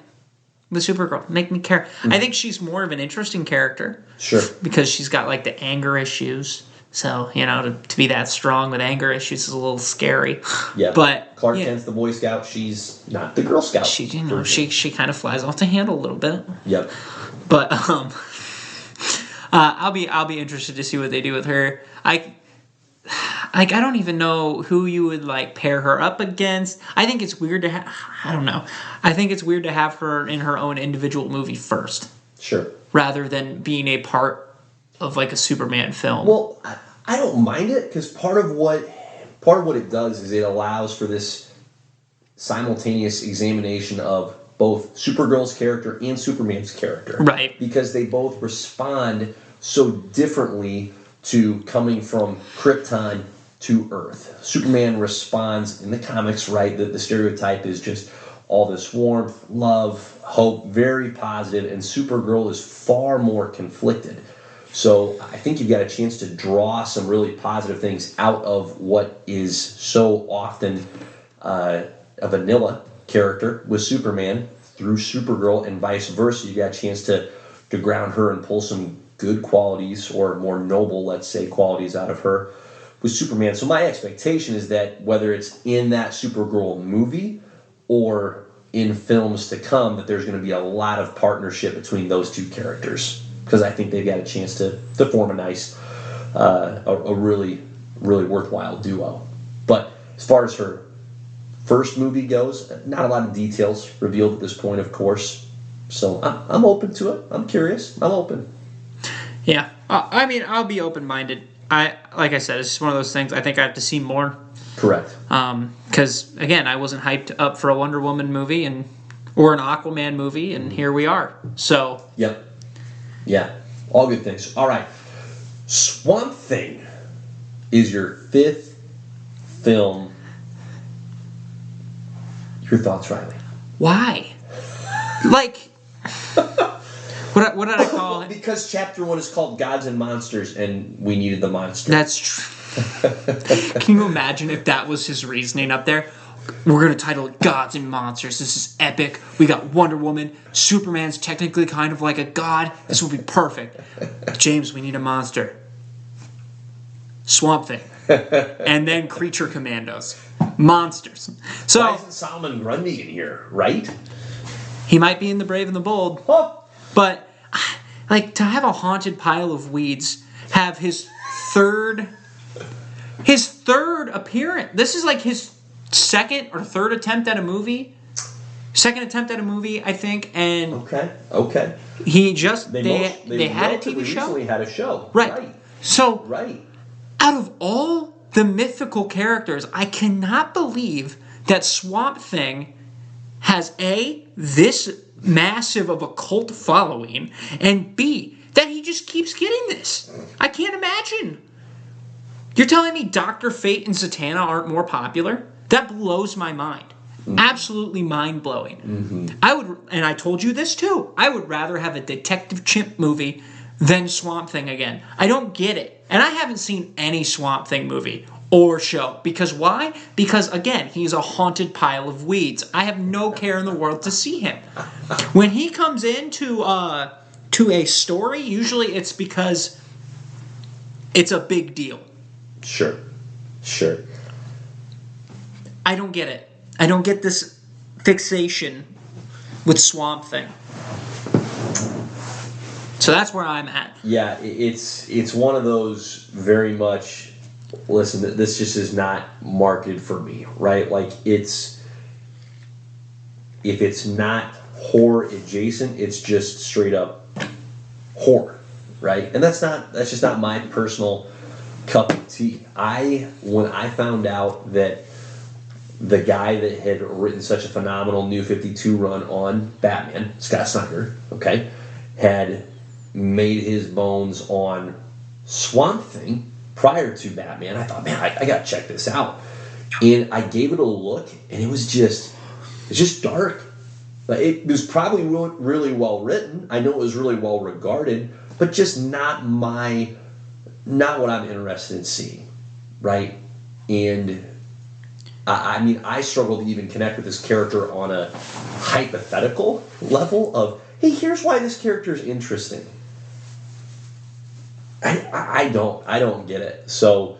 The Supergirl. Make me care. I think she's more of an interesting character. Sure. Because she's got, like, the anger issues. So, to be that strong with anger issues is a little scary. Yeah. But Clark Kent's the Boy Scout. She's not the Girl Scout. She kind of flies off the handle a little bit. Yep. But I'll be interested to see what they do with her. I don't even know who you would like pair her up against. I think it's weird to have. I don't know. I think it's weird to have her in her own individual movie first. Sure. Rather than being a part of like a Superman film. Well, I don't mind it because part of what it does is it allows for this simultaneous examination of both Supergirl's character and Superman's character. Right. Because they both respond so differently to coming from Krypton to Earth. Superman responds in the comics, right? The stereotype is just all this warmth, love, hope, very positive, and Supergirl is far more conflicted. So I think you've got a chance to draw some really positive things out of what is so often a vanilla character with Superman through Supergirl and vice versa. You got a chance to ground her and pull some good qualities or more noble, let's say, qualities out of her with Superman. So my expectation is that whether it's in that Supergirl movie or in films to come, that there's going to be a lot of partnership between those two characters because I think they've got a chance to form a nice, a really, really worthwhile duo. But as far as her first movie goes, not a lot of details revealed at this point, of course. So I'm open to it. I'm curious. I'm open. Yeah. I mean, I'll be open-minded. Like I said, it's just one of those things. I think I have to see more. Correct. Because, again, I wasn't hyped up for a Wonder Woman movie or an Aquaman movie, and here we are. So. Yep. Yeah. All good things. All right. Swamp Thing is your fifth film. Your thoughts, Riley? Why? Like, what did I call it? Because chapter 1 is called Gods and Monsters, and we needed the monster. That's true. Can you imagine if that was his reasoning up there? We're going to title it Gods and Monsters. This is epic. We got Wonder Woman. Superman's technically kind of like a god. This will be perfect. James, we need a monster. Swamp Thing. And then Creature Commandos. Monsters. So why isn't Solomon Grundy in here, right? He might be in The Brave and the Bold. Huh. But, like, to have a haunted pile of weeds, have his third appearance. This is like his second or third attempt at a movie. Second attempt at a movie, I think, and okay. He just they had a relatively TV show. Recently had a show, right? So, right. Out of all the mythical characters, I cannot believe that Swamp Thing has this massive of a cult following, and B, that he just keeps getting this. I can't imagine. You're telling me Dr. Fate and Zatanna aren't more popular? That blows my mind. Mm-hmm. Absolutely mind-blowing. Mm-hmm. And I told you this too, I would rather have a Detective Chimp movie than Swamp Thing again. I don't get it. And I haven't seen any Swamp Thing movie or show. Because why? Because, again, he's a haunted pile of weeds. I have no care in the world to see him. When he comes into to a story, usually it's because it's a big deal. Sure. I don't get it. I don't get this fixation with Swamp Thing. So that's where I'm at. Yeah, it's one of those very much, listen, this just is not marketed for me, right? Like, if it's not horror adjacent, it's just straight up horror, right? And that's just not my personal cup of tea. When I found out that the guy that had written such a phenomenal New 52 run on Batman, Scott Snyder, okay, had made his bones on Swamp Thing prior to Batman, I thought, man, I gotta check this out. And I gave it a look, and it's just dark. It was probably really well written. I know it was really well regarded, but just not what I'm interested in seeing, right? And I struggle to even connect with this character on a hypothetical level of, hey, here's why this character is interesting. I don't get it. So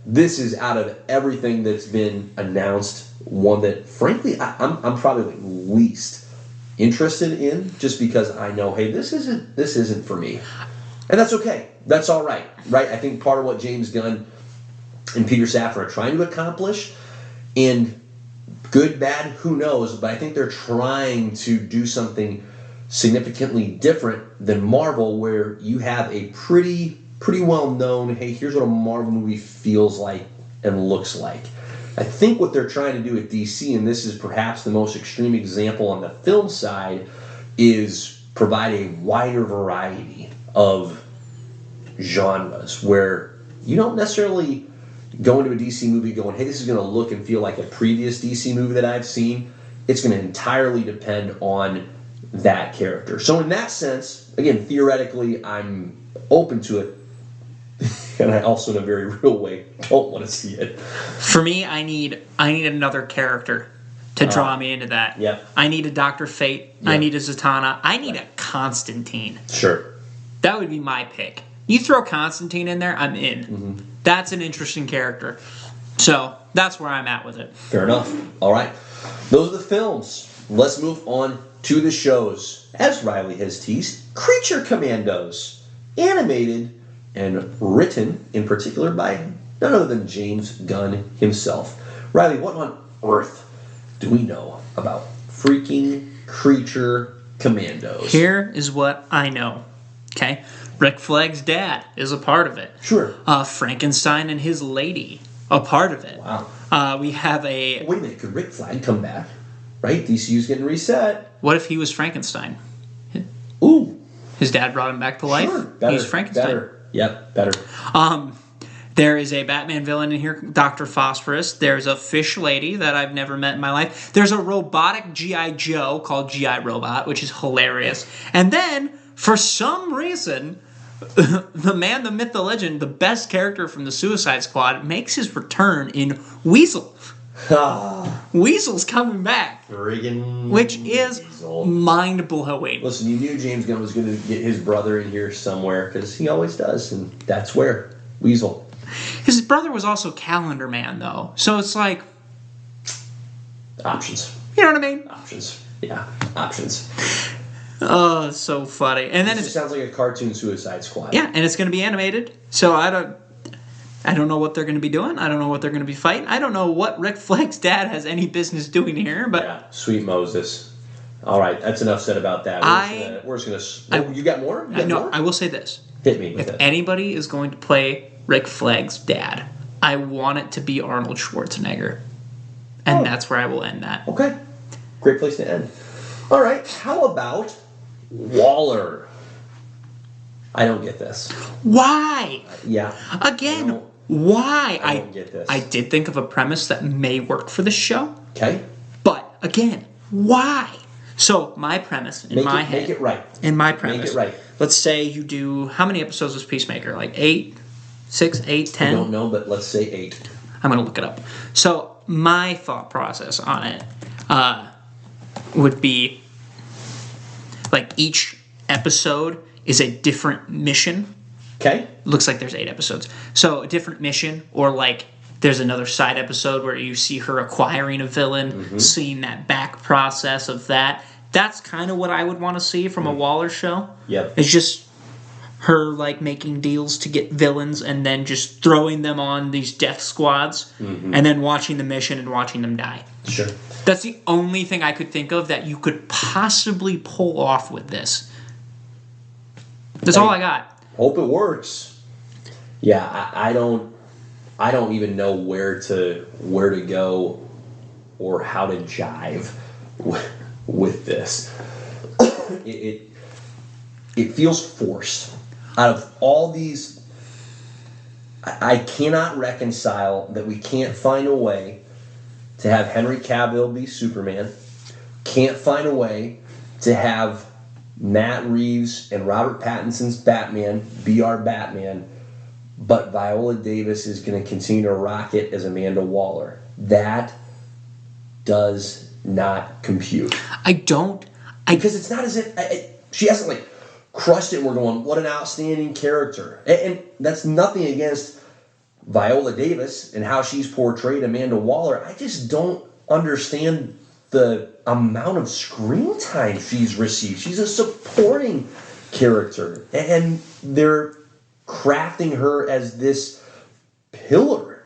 this is, out of everything that's been announced, one that frankly I'm probably least interested in, just because I know, hey, this isn't for me, and that's okay. That's all right, right? I think part of what James Gunn and Peter Safran are trying to accomplish, and good, bad, who knows, but I think they're trying to do something significantly different than Marvel, where you have a pretty well known, hey, here's what a Marvel movie feels like and looks like. I think what they're trying to do with DC, and this is perhaps the most extreme example on the film side, is provide a wider variety of genres where you don't necessarily go into a DC movie going, hey, this is going to look and feel like a previous DC movie that I've seen. It's going to entirely depend on that character. So in that sense, again, theoretically, I'm open to it. And I also, in a very real way, don't want to see it. For me, I need another character to draw me into that. Yep. I need a Dr. Fate. Yep. I need a Zatanna. I need a Constantine. Sure. That would be my pick. You throw Constantine in there, I'm in. Mm-hmm. That's an interesting character. So that's where I'm at with it. Fair enough. All right. Those are the films. Let's move on to the shows. As Riley has teased, Creature Commandos, animated and written in particular by none other than James Gunn himself. Riley, what on earth do we know about freaking Creature Commandos? Here is what I know. Okay? Rick Flagg's dad is a part of it. Sure. Frankenstein and his lady, a part of it. Wow. We have a... Wait a minute, could Rick Flag come back? Right? DCU's getting reset. What if he was Frankenstein? Ooh. His dad brought him back to life? Sure. Better, He's Frankenstein. Better. Yep, better. There is a Batman villain in here, Dr. Phosphorus. There's a fish lady that I've never met in my life. There's a robotic G.I. Joe called G.I. Robot, which is hilarious. And then, for some reason, the man, the myth, the legend, the best character from the Suicide Squad makes his return in Weasel. Weasel's coming back. Friggin' which is mind-blowing. Listen, you knew James Gunn was going to get his brother in here somewhere, because he always does, and that's where. Weasel. His brother was also Calendar Man, though. So it's like... Options. You know what I mean? Options. Yeah, options. Oh, it's so funny. And then it sounds like a cartoon Suicide Squad. Yeah, and it's going to be animated. So I don't know what they're going to be doing. I don't know what they're going to be fighting. I don't know what Rick Flagg's dad has any business doing here. But yeah, sweet Moses. All right, that's enough said about that. We're just gonna. You got more? More? I will say this. Hit me with it. If anybody is going to play Rick Flagg's dad, I want it to be Arnold Schwarzenegger. And that's where I will end that. Okay. Great place to end. All right, how about Waller? I don't get this. Why? Yeah. Again, why? I don't get this. I did think of a premise that may work for this show. Okay. But, again, why? So, my premise in my head. Make it right. In my premise. Make it right. Let's say you do... How many episodes was Peacemaker? Like 8? 6, 8, 10? I don't know, but let's say 8. I'm going to look it up. So, my thought process on it would be... Like, each episode is a different mission. Okay. Looks like there's 8 episodes. So, a different mission, or like There's another side episode where you see her acquiring a villain, seeing that back process of that. That's kind of what I would want to see from a Waller show. Yep. It's just her like making deals to get villains and then just throwing them on these death squads and then watching the mission and watching them die. Sure. That's the only thing I could think of that you could possibly pull off with this. That's all I got. Hope it works. Yeah, I don't even know where to go or how to jive with this. It feels forced. Out of all these, I cannot reconcile that we can't find a way to have Henry Cavill be Superman. Can't find a way to have Matt Reeves and Robert Pattinson's Batman be our Batman, but Viola Davis is going to continue to rock it as Amanda Waller. That does not compute. Because it's not as if she hasn't like crushed it and we're going, what an outstanding character. And that's nothing against Viola Davis and how she's portrayed Amanda Waller. I just don't understand the amount of screen time she's received. She's a supporting character, and they're crafting her as this pillar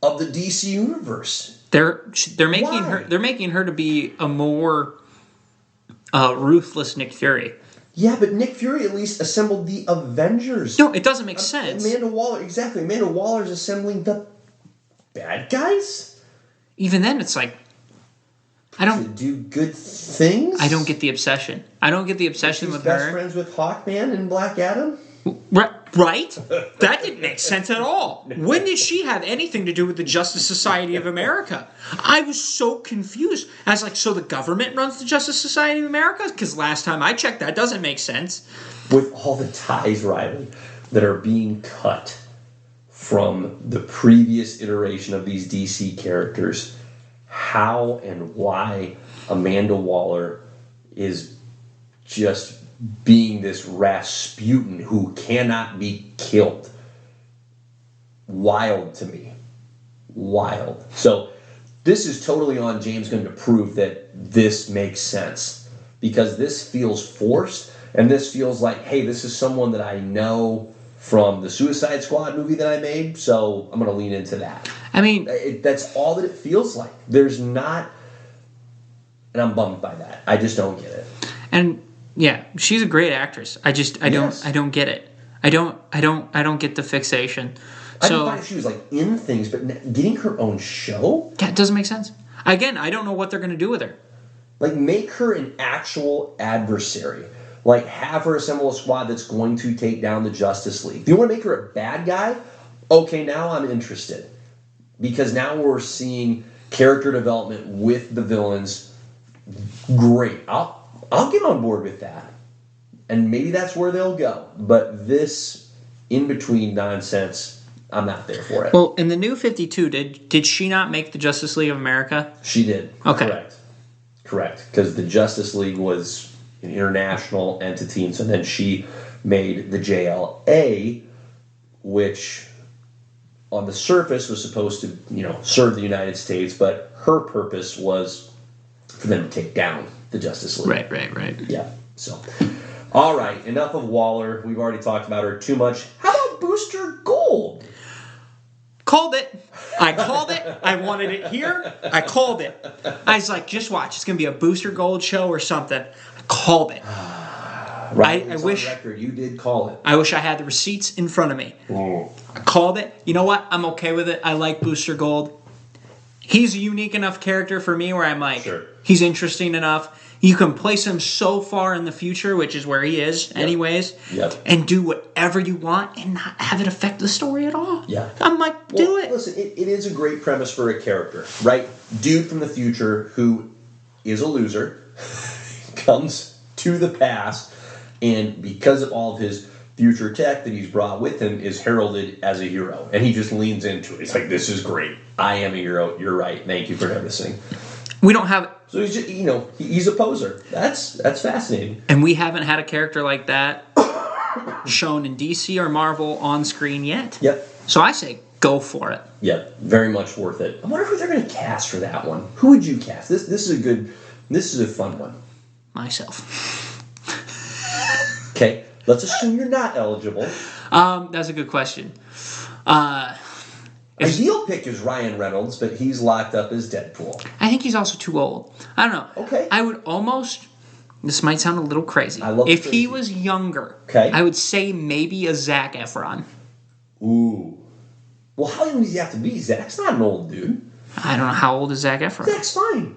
of the DC universe. They're making her to be a more ruthless Nick Fury. Yeah, but Nick Fury at least assembled the Avengers. No, it doesn't make sense. Amanda Waller, exactly. Amanda Waller's assembling the bad guys? Even then, it's like, to do good things? I don't get the obsession. I don't get the obsession with her. She's best friends with Hawkman and Black Adam? Right? That didn't make sense at all. When did she have anything to do with the Justice Society of America? I was so confused. I was like, so the government runs the Justice Society of America? Because last time I checked, that doesn't make sense. With all the ties, Riley, that are being cut from the previous iteration of these DC characters, how and why Amanda Waller is just being this Rasputin who cannot be killed. Wild to me. Wild. So this is totally on James Gunn to prove that this makes sense. Because this feels forced, and this feels like, hey, this is someone that I know from the Suicide Squad movie that I made, so I'm going to lean into that. I mean, that's all that it feels like. There's not, and I'm bummed by that. I just don't get it. And yeah, she's a great actress. I don't get it. I don't get the fixation. I didn't find she was like in things, but getting her own show? Yeah, it doesn't make sense. Again, I don't know what they're going to do with her. Like, make her an actual adversary. Like, have her assemble a squad that's going to take down the Justice League. If you want to make her a bad guy, okay, now I'm interested. Because now we're seeing character development with the villains. Great. I'll get on board with that. And maybe that's where they'll go. But this in-between nonsense, I'm not there for it. Well, in the New 52, did she not make the Justice League of America? She did. Okay. Correct. Because the Justice League was an international entity, and so then she made the JLA, which on the surface was supposed to, serve the United States, but her purpose was for them to take down the Justice League. Right. Yeah. So, all right. Enough of Waller. We've already talked about her too much. How about Booster Gold? Called it. I called it. I wanted it here. I called it. I was like, just watch. It's going to be a Booster Gold show or something. I called it. Right. I wish. On record, you did call it. I wish I had the receipts in front of me. I called it. You know what? I'm okay with it. I like Booster Gold. He's a unique enough character for me where I'm like, sure. He's interesting enough. You can place him so far in the future, which is where he is anyways, and do whatever you want and not have it affect the story at all. Yeah. I'm like, do it. Listen, it is a great premise for a character, right? Dude from the future who is a loser, comes to the past, and because of all of his future tech that he's brought with him, is heralded as a hero. And he just leans into it. He's like, this is great. I am a hero. You're right. Thank you for noticing. We don't have... So he's just, he's a poser. That's fascinating. And we haven't had a character like that shown in DC or Marvel on screen yet. Yep. So I say, go for it. Yeah, very much worth it. I wonder who they're going to cast for that one. Who would you cast? This is a fun one. Myself. Okay, let's assume you're not eligible. That's a good question. Ideal pick is Ryan Reynolds, but he's locked up as Deadpool. I think he's also too old. I don't know. Okay. I would almost... This might sound a little crazy. If crazy. he was younger, okay, I would say maybe a Zac Efron. Ooh. Well, how young does he have to be? Zach's not an old dude. I don't know. How old is Zac Efron? Zach's fine.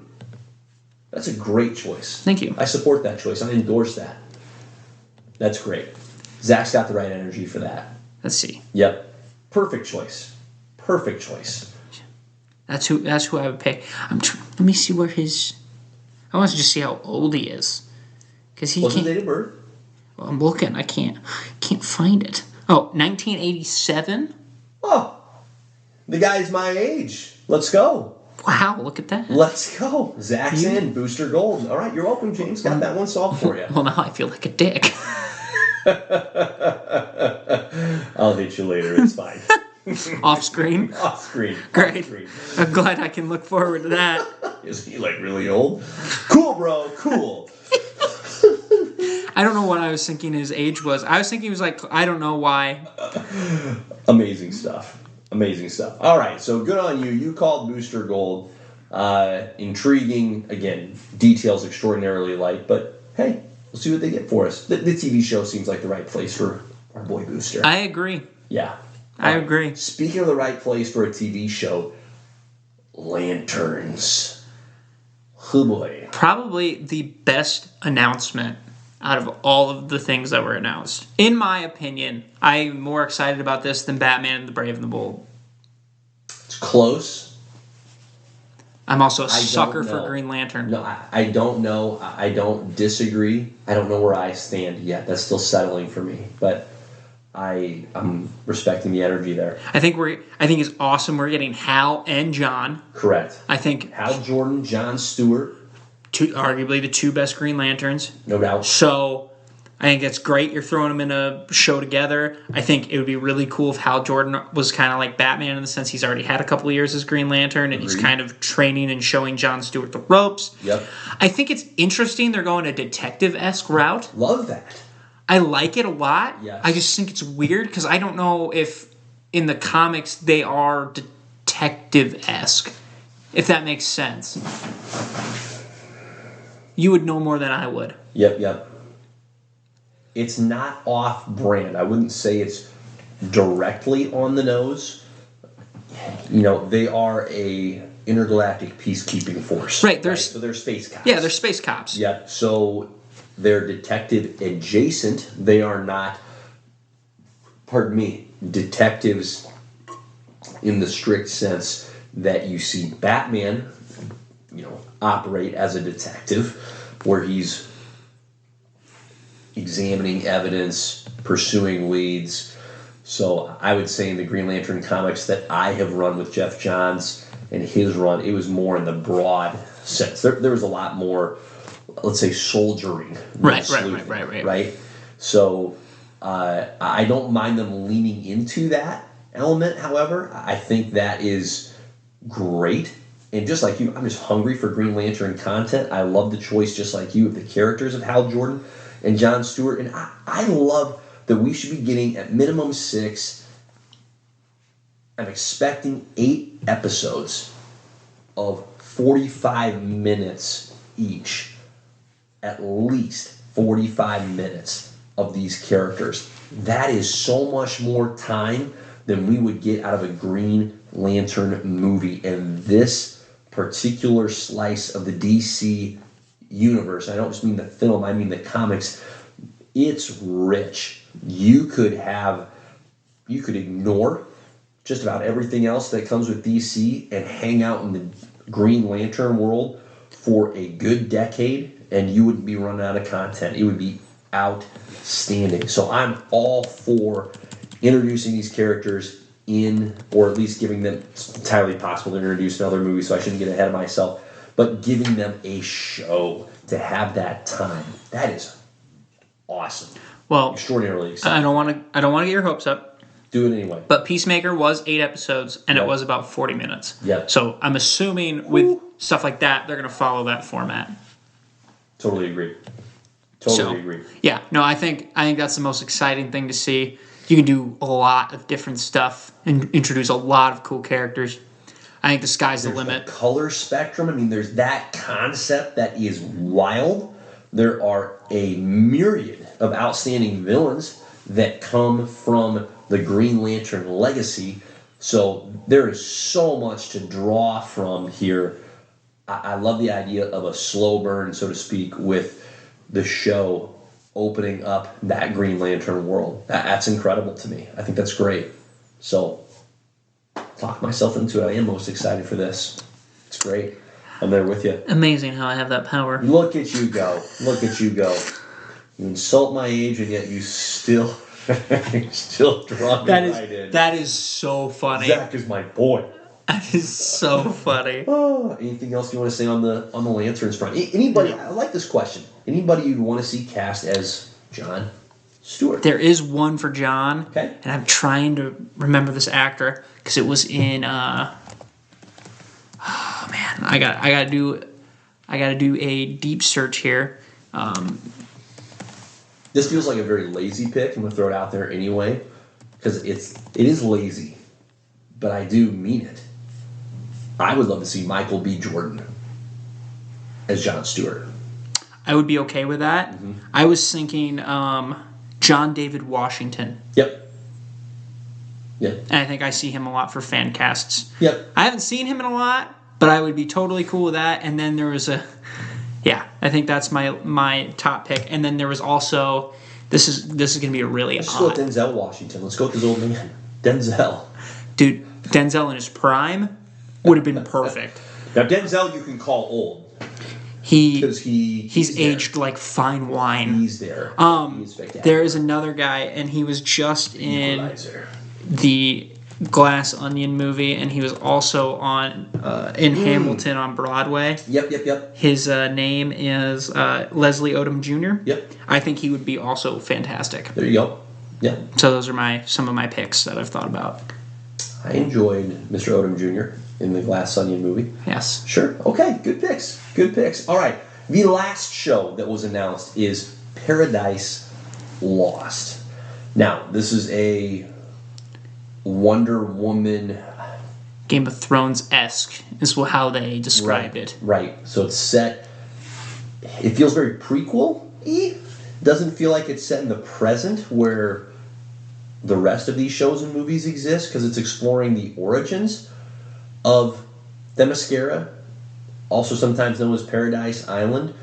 That's a great choice. Thank you. I support that choice. I endorse that. That's great. Zach's got the right energy for that. Let's see. Yep. Perfect choice. Perfect choice. That's who I would pick. Let me see where his... I want to just see how old he is. Because he What's can't... his date of birth? Well, I'm looking. I can't find it. Oh, 1987? Oh. The guy's my age. Let's go. Wow, look at that. Let's go. Zach's in. Booster Gold. All right, you're welcome, James. Got that one solved for you. Well, now I feel like a dick. I'll hit you later. It's fine. Off screen? Off screen. Great. Off screen. I'm glad I can look forward to that. Is he like really old? Cool, bro. Cool. I don't know what I was thinking his age was. I was thinking he was like, I don't know why. Amazing stuff. Amazing stuff. All right, so good on you. You called Booster Gold. Intriguing. Again, details extraordinarily light, but hey, we'll see what they get for us. The TV show seems like the right place for our boy Booster. I agree. Yeah. I agree. Speaking of the right place for a TV show, Lanterns. Oh boy. Probably the best announcement out of all of the things that were announced. In my opinion, I'm more excited about this than Batman and the Brave and the Bold. It's close. I'm also a sucker for Green Lantern. No, I don't know. I don't disagree. I don't know where I stand yet. That's still settling for me. But I'm respecting the energy there. I think it's awesome. We're getting Hal and John. Correct. I think Hal Jordan, John Stewart. Arguably the two best Green Lanterns. No doubt. So I think it's great you're throwing them in a show together. I think it would be really cool if Hal Jordan was kind of like Batman in the sense he's already had a couple of years as Green Lantern and he's kind of training and showing John Stewart the ropes. Yep. I think it's interesting they're going a detective-esque route. Love that. I like it a lot. Yes. I just think it's weird because I don't know if in the comics they are detective-esque, if that makes sense. You would know more than I would. Yep. It's not off-brand. I wouldn't say it's directly on the nose. You know, they are a intergalactic peacekeeping force. Right. So they're space cops. Yeah, they're space cops. Yeah. So they're detective adjacent. They are not, detectives in the strict sense that you see Batman, operate as a detective, where he's examining evidence, pursuing leads. So I would say in the Green Lantern comics that I have run with Jeff Johns and his run, it was more in the broad sense. There was a lot more, let's say, soldiering. Right. So I don't mind them leaning into that element, however. I think that is great. And just like you, I'm just hungry for Green Lantern content. I love the choice, just like you, of the characters of Hal Jordan and John Stewart. And I love that we should be getting at minimum 6. I'm expecting 8 episodes of 45 minutes each. At least 45 minutes of these characters. That is so much more time than we would get out of a Green Lantern movie. And this particular slice of the DC universe, I don't just mean the film, I mean the comics, it's rich. You could ignore just about everything else that comes with DC and hang out in the Green Lantern world for a good decade, and you wouldn't be running out of content. It would be outstanding. So I'm all for introducing these characters in, or at least giving them, it's entirely possible to introduce another movie, so I shouldn't get ahead of myself, but giving them a show to have that time. That is awesome. Well, extraordinarily exciting. I don't want to get your hopes up. Do it anyway. But Peacemaker was 8 episodes, and Yep. it was about 40 minutes. Yep. So I'm assuming with stuff like that, they're going to follow that format. Totally agree. Totally agree. Yeah, no, I think that's the most exciting thing to see. You can do a lot of different stuff and introduce a lot of cool characters. I think the sky's the limit. The color spectrum. I mean, there's that concept that is wild. There are a myriad of outstanding villains that come from the Green Lantern legacy. So there is so much to draw from here. I love the idea of a slow burn, so to speak, with the show opening up that Green Lantern world. That's incredible to me. I think that's great. So, talk myself into it. I am most excited for this. It's great. I'm there with you. Amazing how I have that power. Look at you go. Look at you go. You insult my age, and yet you still draw me right in. That is so funny. Zach is my boy. That is so funny. Oh, anything else you want to say on the Lanterns front? Anybody? I like this question. Anybody you'd want to see cast as John Stewart? There is one for John, Okay. and I'm trying to remember this actor because it was in. Oh man, I gotta do a deep search here. This feels like a very lazy pick. I'm gonna throw it out there anyway because it is lazy, but I do mean it. I would love to see Michael B. Jordan as John Stewart. I would be okay with that. Mm-hmm. I was thinking John David Washington. Yep. And I think I see him a lot for fan casts. Yep. I haven't seen him in a lot, but I would be totally cool with that. And then there was I think that's my top pick. And then there was also this is going to be a really Let's go with Denzel Washington. Let's go with his old man, Denzel. Dude, Denzel in his prime would have been perfect. Now Denzel, you can call old. He's He's aged like fine wine. He's there. He's spectacular. There is another guy, and he was just in Equalizer. the Glass Onion movie, and he was also on in Hamilton on Broadway. Yep. His name is Leslie Odom Jr. Yep. I think he would be also fantastic. There you go. Yeah. So those are some of my picks that I've thought about. I enjoyed Mr. Odom Jr. in the Glass Onion movie. Yes. Sure. Okay. Good picks. Good picks. All right. The last show that was announced is Paradise Lost. Now, this is a Wonder Woman... Game of Thrones-esque is how they described it. Right. So it's set... It feels very prequel-y. Doesn't feel like it's set in the present where the rest of these shows and movies exist, because it's exploring the origins of Themyscira, also sometimes known as Paradise Island.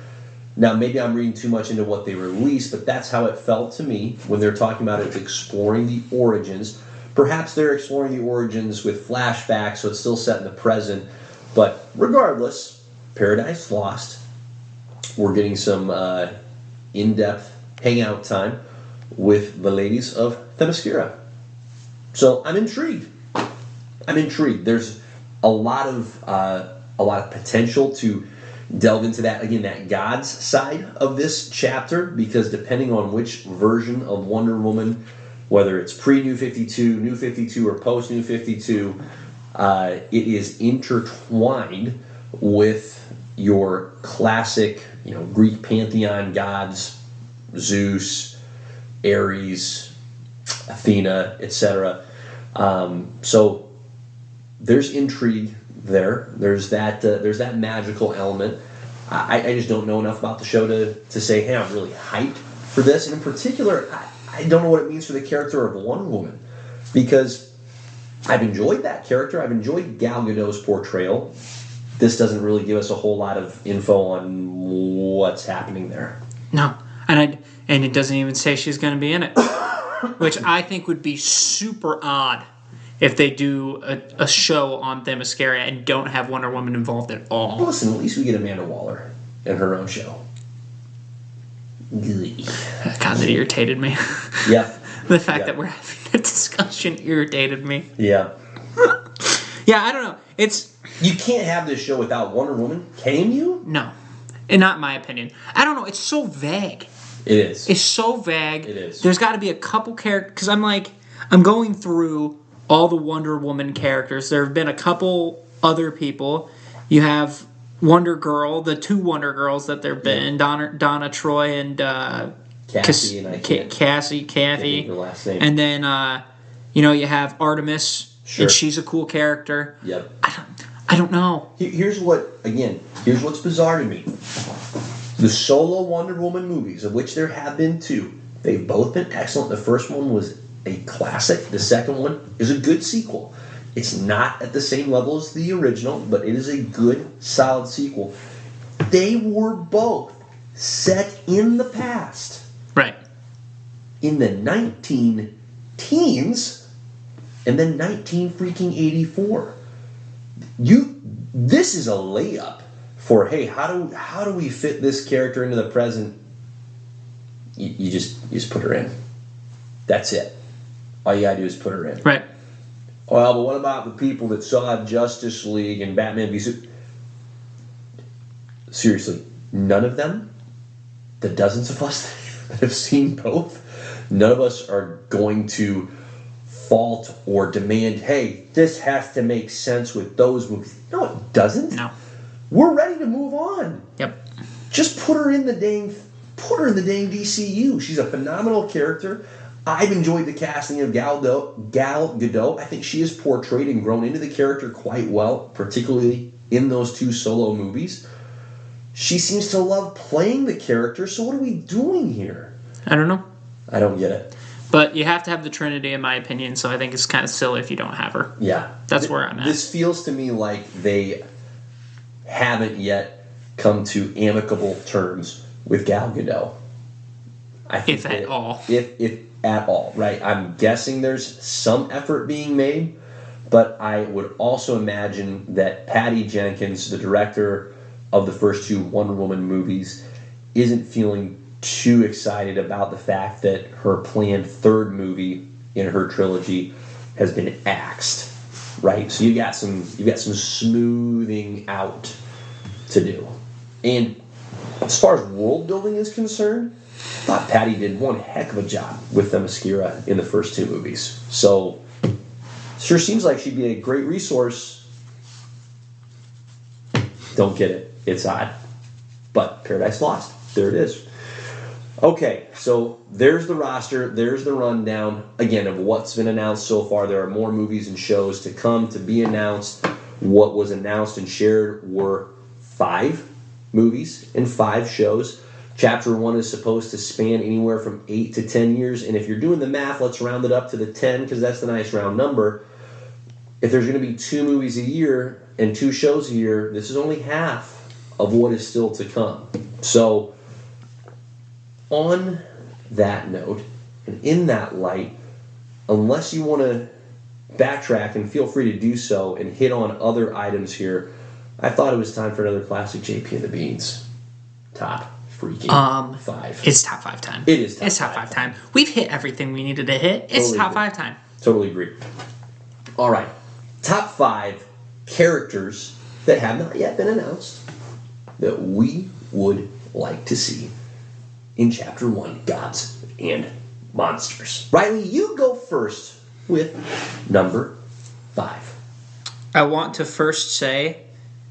Now, maybe I'm reading too much into what they released, but that's how it felt to me when they're talking about it, exploring the origins. Perhaps they're exploring the origins with flashbacks, so it's still set in the present. But regardless, Paradise Lost. We're getting some in-depth hangout time with the ladies of Themyscira. So I'm intrigued. There's a lot of potential to delve into that, again, that God's side of this chapter, because depending on which version of Wonder Woman, whether it's pre-New 52, New 52, or post-New 52, it is intertwined with your classic, Greek pantheon gods, Zeus, Ares, Athena, etc. So there's intrigue there. There's that magical element. I just don't know enough about the show to say, hey, I'm really hyped for this. And in particular, I don't know what it means for the character of Wonder Woman, because I've enjoyed that character. I've enjoyed Gal Gadot's portrayal. This doesn't really give us a whole lot of info on what's happening there. No, and it doesn't even say she's going to be in it, which I think would be super odd if they do a show on Themyscira and don't have Wonder Woman involved at all. Well, listen, at least we get Amanda Waller in her own show. God, that irritated me. Yeah. The fact that we're having a discussion irritated me. Yeah. Yeah, I don't know. You can't have this show without Wonder Woman, can you? No. And not in my opinion. I don't know. It's so vague. It is. It's so vague. It is. There's got to be a couple characters, because I'm like, I'm going through all the Wonder Woman characters. There have been a couple other people. You have Wonder Girl, the two Wonder Girls that there have been, Donna Troy and Cassie and Kathy. her last name. And then you have Artemis, Sure. and she's a cool character. Yep. I don't know. Here's what's bizarre to me. The solo Wonder Woman movies, of which there have been two, they've both been excellent. The first one was a classic. The second one is a good sequel. It's not at the same level as the original, but it is a good, solid sequel. They were both set in the past. Right. In the 19 teens, and then 1984. This is a layup for, hey, how do we fit this character into the present? You just put her in. That's it. All you gotta do is put her in. Right. Well, but what about the people that saw Justice League and Batman v Superman? Seriously, none of them, the dozens of us that have seen both, none of us are going to fault or demand, hey, this has to make sense with those movies. No, it doesn't. No. We're ready to move on. Yep. Just put her in the dang DCU. She's a phenomenal character. I've enjoyed the casting of Gal Gadot. I think she has portrayed and grown into the character quite well, particularly in those two solo movies. She seems to love playing the character, so what are we doing here? I don't know. I don't get it. But you have to have the Trinity, in my opinion, so I think it's kind of silly if you don't have her. Yeah. That's where I'm at. This feels to me like they haven't yet come to amicable terms with Gal Gadot. I think If at all. If at all, right? I'm guessing there's some effort being made, but I would also imagine that Patty Jenkins, the director of the first two Wonder Woman movies, isn't feeling too excited about the fact that her planned third movie in her trilogy has been axed, right? So you've got some smoothing out to do. And as far as world building is concerned, I thought Patty did one heck of a job with Themyscira in the first two movies. So sure seems like she'd be a great resource. Don't get it. It's odd. But Paradise Lost. There it is. Okay, so there's the roster. There's the rundown, again, of what's been announced so far. There are more movies and shows to come to be announced. What was announced and shared were 5 movies and 5 shows. Chapter 1 is supposed to span anywhere from 8 to 10 years. And if you're doing the math, let's round it up to the 10 because that's the nice round number. If there's going to be 2 movies a year and 2 shows a year, this is only half of what is still to come. So on that note, and in that light, unless you want to backtrack, and feel free to do so and hit on other items here, I thought it was time for another classic JP and the Beans. Top freaking 5. It's top 5 time. It is It's top 5 time. We've hit everything we needed to hit. It's Totally top agree. 5 time. Totally agree. All right. Top 5 characters that have not yet been announced that we would like to see in Chapter 1, Gods and Monsters. Riley, you go first with number 5. I want to first say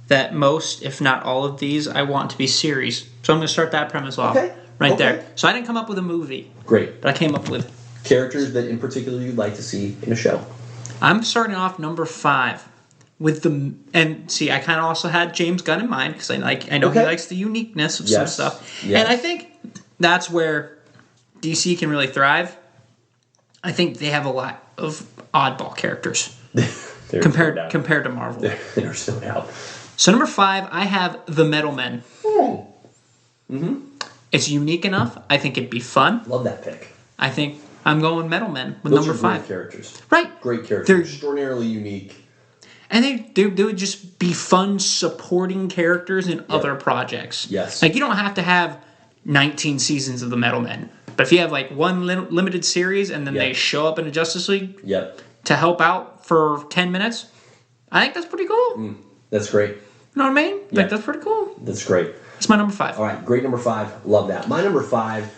that most, if not all of these, I want to be series. So I'm going to start that premise off right there. So I didn't come up with a movie. Great. But I came up with characters that in particular you'd like to see in a show. I'm starting off number 5 with and see, I kind of also had James Gunn in mind because I know he likes the uniqueness of some stuff. Yes. And I think that's where DC can really thrive. I think they have a lot of oddball characters compared to Marvel. There's no doubt. So number 5, I have the Metal Men. Mm-hmm. It's unique enough. I think it'd be fun. Love that pick. I think I'm going Metal Men with Those number are 5. Great characters. Right. Great characters. They're extraordinarily unique. And they would just be fun supporting characters in other projects. Yes. Like, you don't have to have 19 seasons of the Metal Men. But if you have, like, one limited series and then they show up in a Justice League to help out for 10 minutes, I think that's pretty cool. That's great. You know what I mean? Like, that's pretty cool. That's great. It's my number 5. All right, great number 5. Love that. My number 5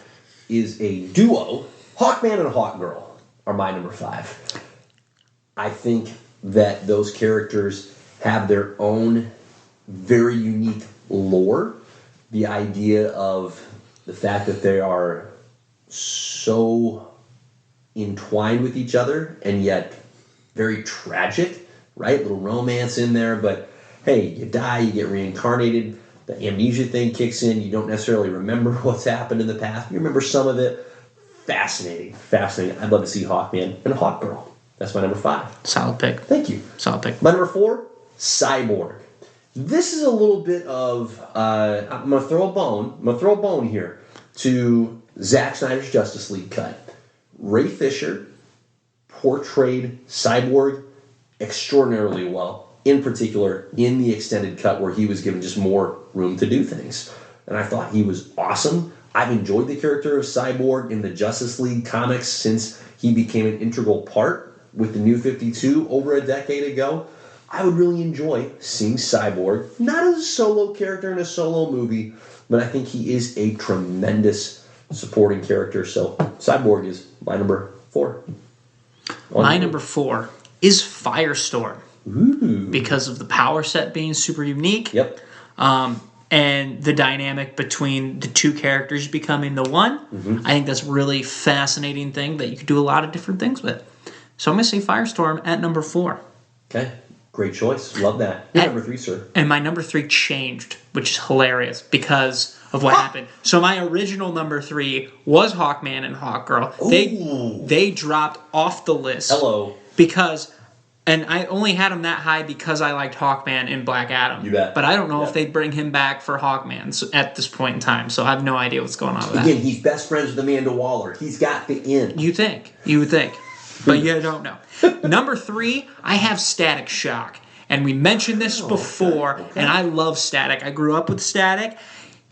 is a duo, Hawkman and Hawkgirl. are my number 5. I think that those characters have their own very unique lore. The idea of the fact that they are so entwined with each other and yet very tragic, right? Little romance in there, but hey, you die, you get reincarnated, the amnesia thing kicks in, you don't necessarily remember what's happened in the past, you remember some of it. Fascinating. I'd love to see Hawkman and Hawkgirl. That's my number 5. Solid pick. Thank you. Solid pick. My number 4, Cyborg. This is a little bit of, I'm going to throw a bone here to Zack Snyder's Justice League cut. Ray Fisher portrayed Cyborg extraordinarily well, in particular in the extended cut where he was given just more room to do things. And I thought he was awesome. I've enjoyed the character of Cyborg in the Justice League comics since he became an integral part with the New 52 over a decade ago. I would really enjoy seeing Cyborg, not as a solo character in a solo movie, but I think he is a tremendous supporting character. So Cyborg is my number 4. My number 4 is Firestorm. Ooh. Because of the power set being super unique. Yep. And the dynamic between the two characters becoming the one. Mm-hmm. I think that's really fascinating thing that you could do a lot of different things with. So I'm going to say Firestorm at number 4. Okay. Great choice. Love that. Your number 3, sir. And my number 3 changed, which is hilarious because of what happened. So my original number 3 was Hawkman and Hawkgirl. They dropped off the list. Hello. Because... And I only had him that high because I liked Hawkman and Black Adam. You bet. But I don't know if they'd bring him back for Hawkman at this point in time. So I have no idea what's going on with that. Again, he's best friends with Amanda Waller. He's got the in. You would think. But you don't know. Number 3, I have Static Shock. And we mentioned this before, and I love Static. I grew up with Static.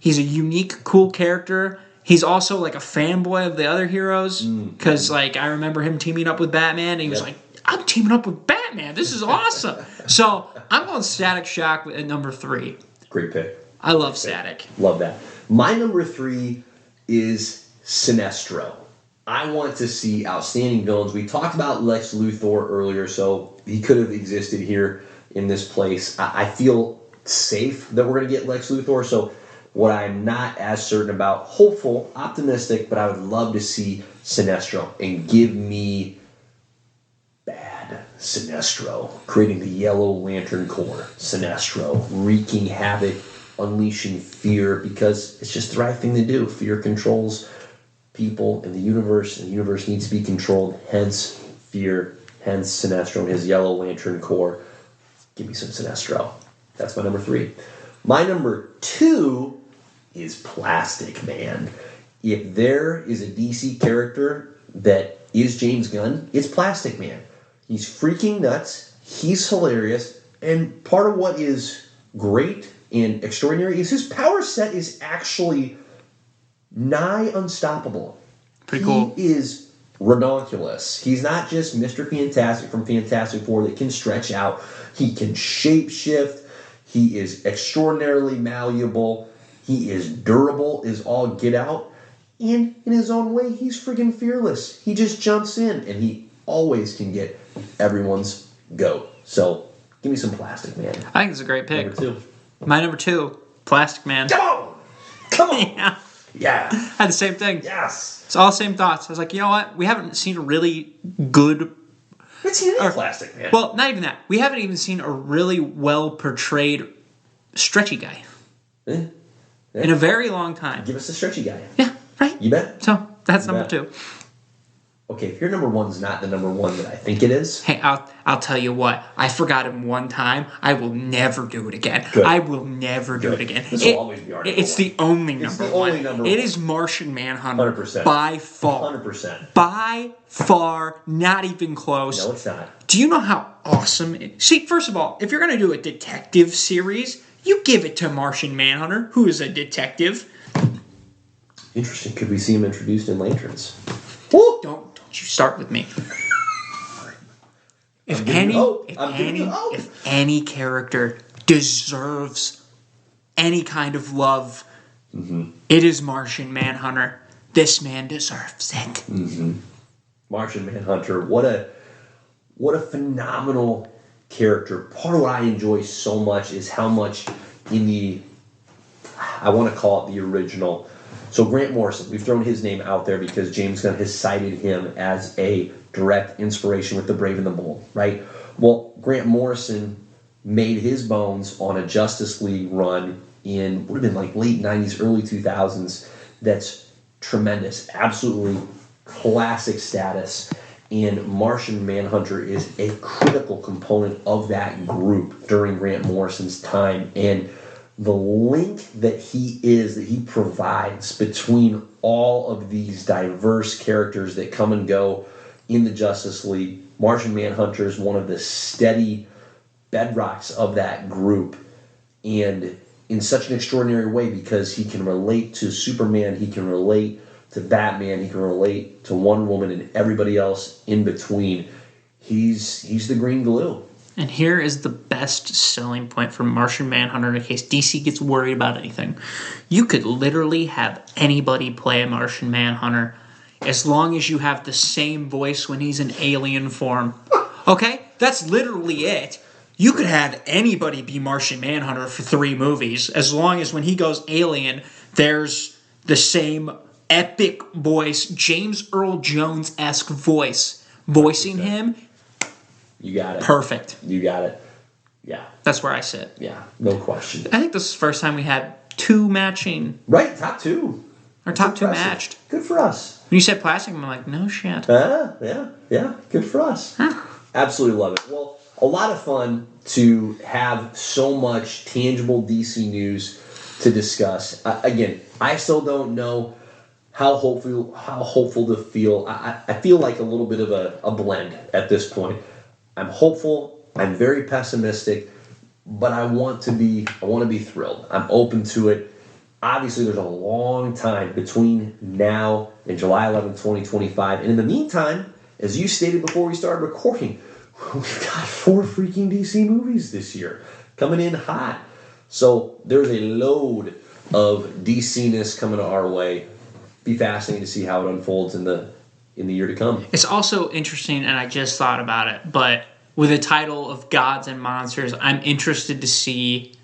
He's a unique, cool character. He's also like a fanboy of the other heroes. Because like I remember him teaming up with Batman, and he was like, I'm teaming up with Batman. This is awesome. So I'm going Static Shock at number 3. Great pick. I love Static. Love that. My number 3 is Sinestro. I want to see outstanding villains. We talked about Lex Luthor earlier, so he could have existed here in this place. I feel safe that we're going to get Lex Luthor, so what I'm not as certain about, hopeful, optimistic, but I would love to see Sinestro and give me Sinestro, creating the Yellow Lantern Corps. Sinestro, wreaking havoc, unleashing fear, because it's just the right thing to do. Fear controls people in the universe, and the universe needs to be controlled. Hence, fear. Hence, Sinestro and his Yellow Lantern Corps. Give me some Sinestro. That's my number 3. My number 2 is Plastic Man. If there is a DC character that is James Gunn, it's Plastic Man. He's freaking nuts. He's hilarious. And part of what is great and extraordinary is his power set is actually nigh unstoppable. Pretty cool. He is redonkulous. He's not just Mr. Fantastic from Fantastic Four that can stretch out. He can shapeshift. He is extraordinarily malleable. He is durable as all get out. And in his own way, he's freaking fearless. He just jumps in, and he always can get everyone's goat. So, give me some Plastic Man. I think it's a great pick. Number 2. My number 2, Plastic Man. Come on! Come on! Yeah. Yeah. I had the same thing. Yes. It's all the same thoughts. I was like, you know what? We haven't seen a really good... Let's see any Plastic Man. Well, not even that. We haven't even seen a really well-portrayed stretchy guy. Yeah. In a very long time. Give us the stretchy guy. Yeah, right? You bet. So, that's You number bet. 2. Okay, if your number 1's not the number 1 that I think it is. Hey, I'll tell you what. I forgot him one time. I will never do it again. Good. I will never do it again. This will always be our number It's 1. the only It's number the one. only number It 1. is Martian Manhunter. 100%. By far. 100%. By far. Not even close. No, it's not. Do you know how awesome it is? See, first of all, if you're going to do a detective series, you give it to Martian Manhunter, who is a detective. Interesting. Could we see him introduced in Lanterns? Don't you start with me. If any character deserves any kind of love, it is Martian Manhunter. This man deserves it. Martian Manhunter. What a phenomenal character. Part of what I enjoy so much is how much I want to call it the original. So Grant Morrison, we've thrown his name out there because James Gunn has cited him as a direct inspiration with The Brave and the Bold, right? Well, Grant Morrison made his bones on a Justice League run in, would have been like late 90s, early 2000s. That's tremendous. Absolutely classic status. And Martian Manhunter is a critical component of that group during Grant Morrison's time. And the link that he provides between all of these diverse characters that come and go in the Justice League. Martian Manhunter is one of the steady bedrocks of that group, and in such an extraordinary way because he can relate to Superman, he can relate to Batman, he can relate to Wonder Woman and everybody else in between. He's the green glue. And here is the best selling point for Martian Manhunter in case DC gets worried about anything. You could literally have anybody play a Martian Manhunter as long as you have the same voice when he's in alien form. Okay? That's literally it. You could have anybody be Martian Manhunter for 3 movies as long as when he goes alien, there's the same epic voice, James Earl Jones-esque voice, voicing him. You got it. Perfect. You got it. Yeah. That's where I sit. Yeah, no question. I think this is the first time we had 2 matching. Right, top 2. Our top 2 matched. Good for us. When you said plastic, I'm like, no shit. Yeah, good for us. Absolutely love it. Well, a lot of fun to have so much tangible DC news to discuss. Again, I still don't know how hopeful to feel. I feel like a little bit of a blend at this point. I'm hopeful. I'm very pessimistic, but I want to be thrilled. I'm open to it. Obviously, there's a long time between now and July 11, 2025. And in the meantime, as you stated before we started recording, we've got 4 freaking DC movies this year coming in hot. So there's a load of DC-ness coming our way. Be fascinating to see how it unfolds in the year to come. It's also interesting, and I just thought about it, but with a title of Gods and Monsters, I'm interested to see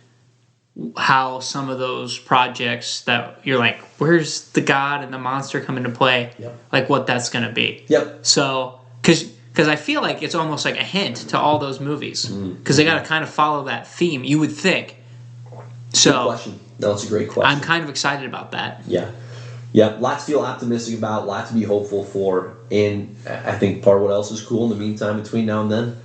how some of those projects that you're like, where's the God and the monster come into play? Yep. Like what that's going to be. Yep. So, because I feel like it's almost like a hint to all those movies. Because they got to kind of follow that theme, you would think. So, good question. No, it's a great question. I'm kind of excited about that. Yeah. Yeah, lots to feel optimistic about, lots to be hopeful for, and I think part of what else is cool in the meantime between now and then,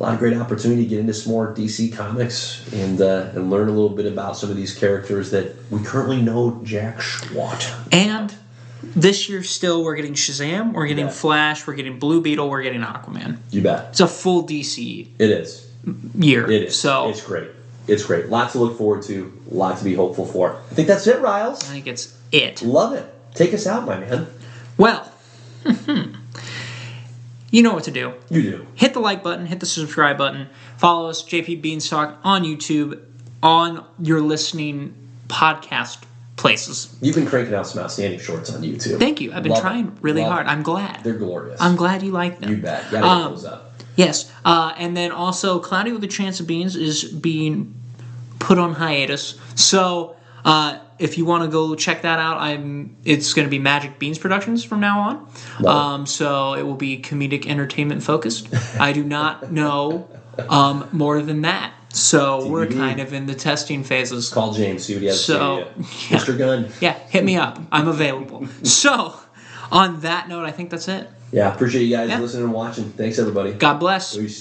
a lot of great opportunity to get into some more DC comics and learn a little bit about some of these characters that we currently know jack squat. And this year still we're getting Shazam, we're getting Flash, we're getting Blue Beetle, we're getting Aquaman. You bet. It's a full DC It is. year. It is. So it's great. It's great. Lots to look forward to, lots to be hopeful for. I think that's it, Riles. I think it's it. Love it. Take us out, my man. Well, you know what to do. You do. Hit the like button, hit the subscribe button, follow us, JP Beanstalk, on YouTube, on your listening podcast places. You've been cranking out some outstanding shorts on YouTube. Thank you. I've been trying really hard. I'm glad. They're glorious. I'm glad you like them. You bet. Gotta get those up. Yes. And then also, Cloudy with a Chance of Beans is being put on hiatus. So, if you want to go check that out, it's going to be Magic Beans Productions from now on. So it will be comedic entertainment focused. I do not know more than that. So we're kind of in the testing phases. Call James, see what he has to say to you. Mr. Gunn. Yeah, hit me up. I'm available. So, on that note, I think that's it. Yeah, appreciate you guys listening and watching. Thanks, everybody. God bless. Peace.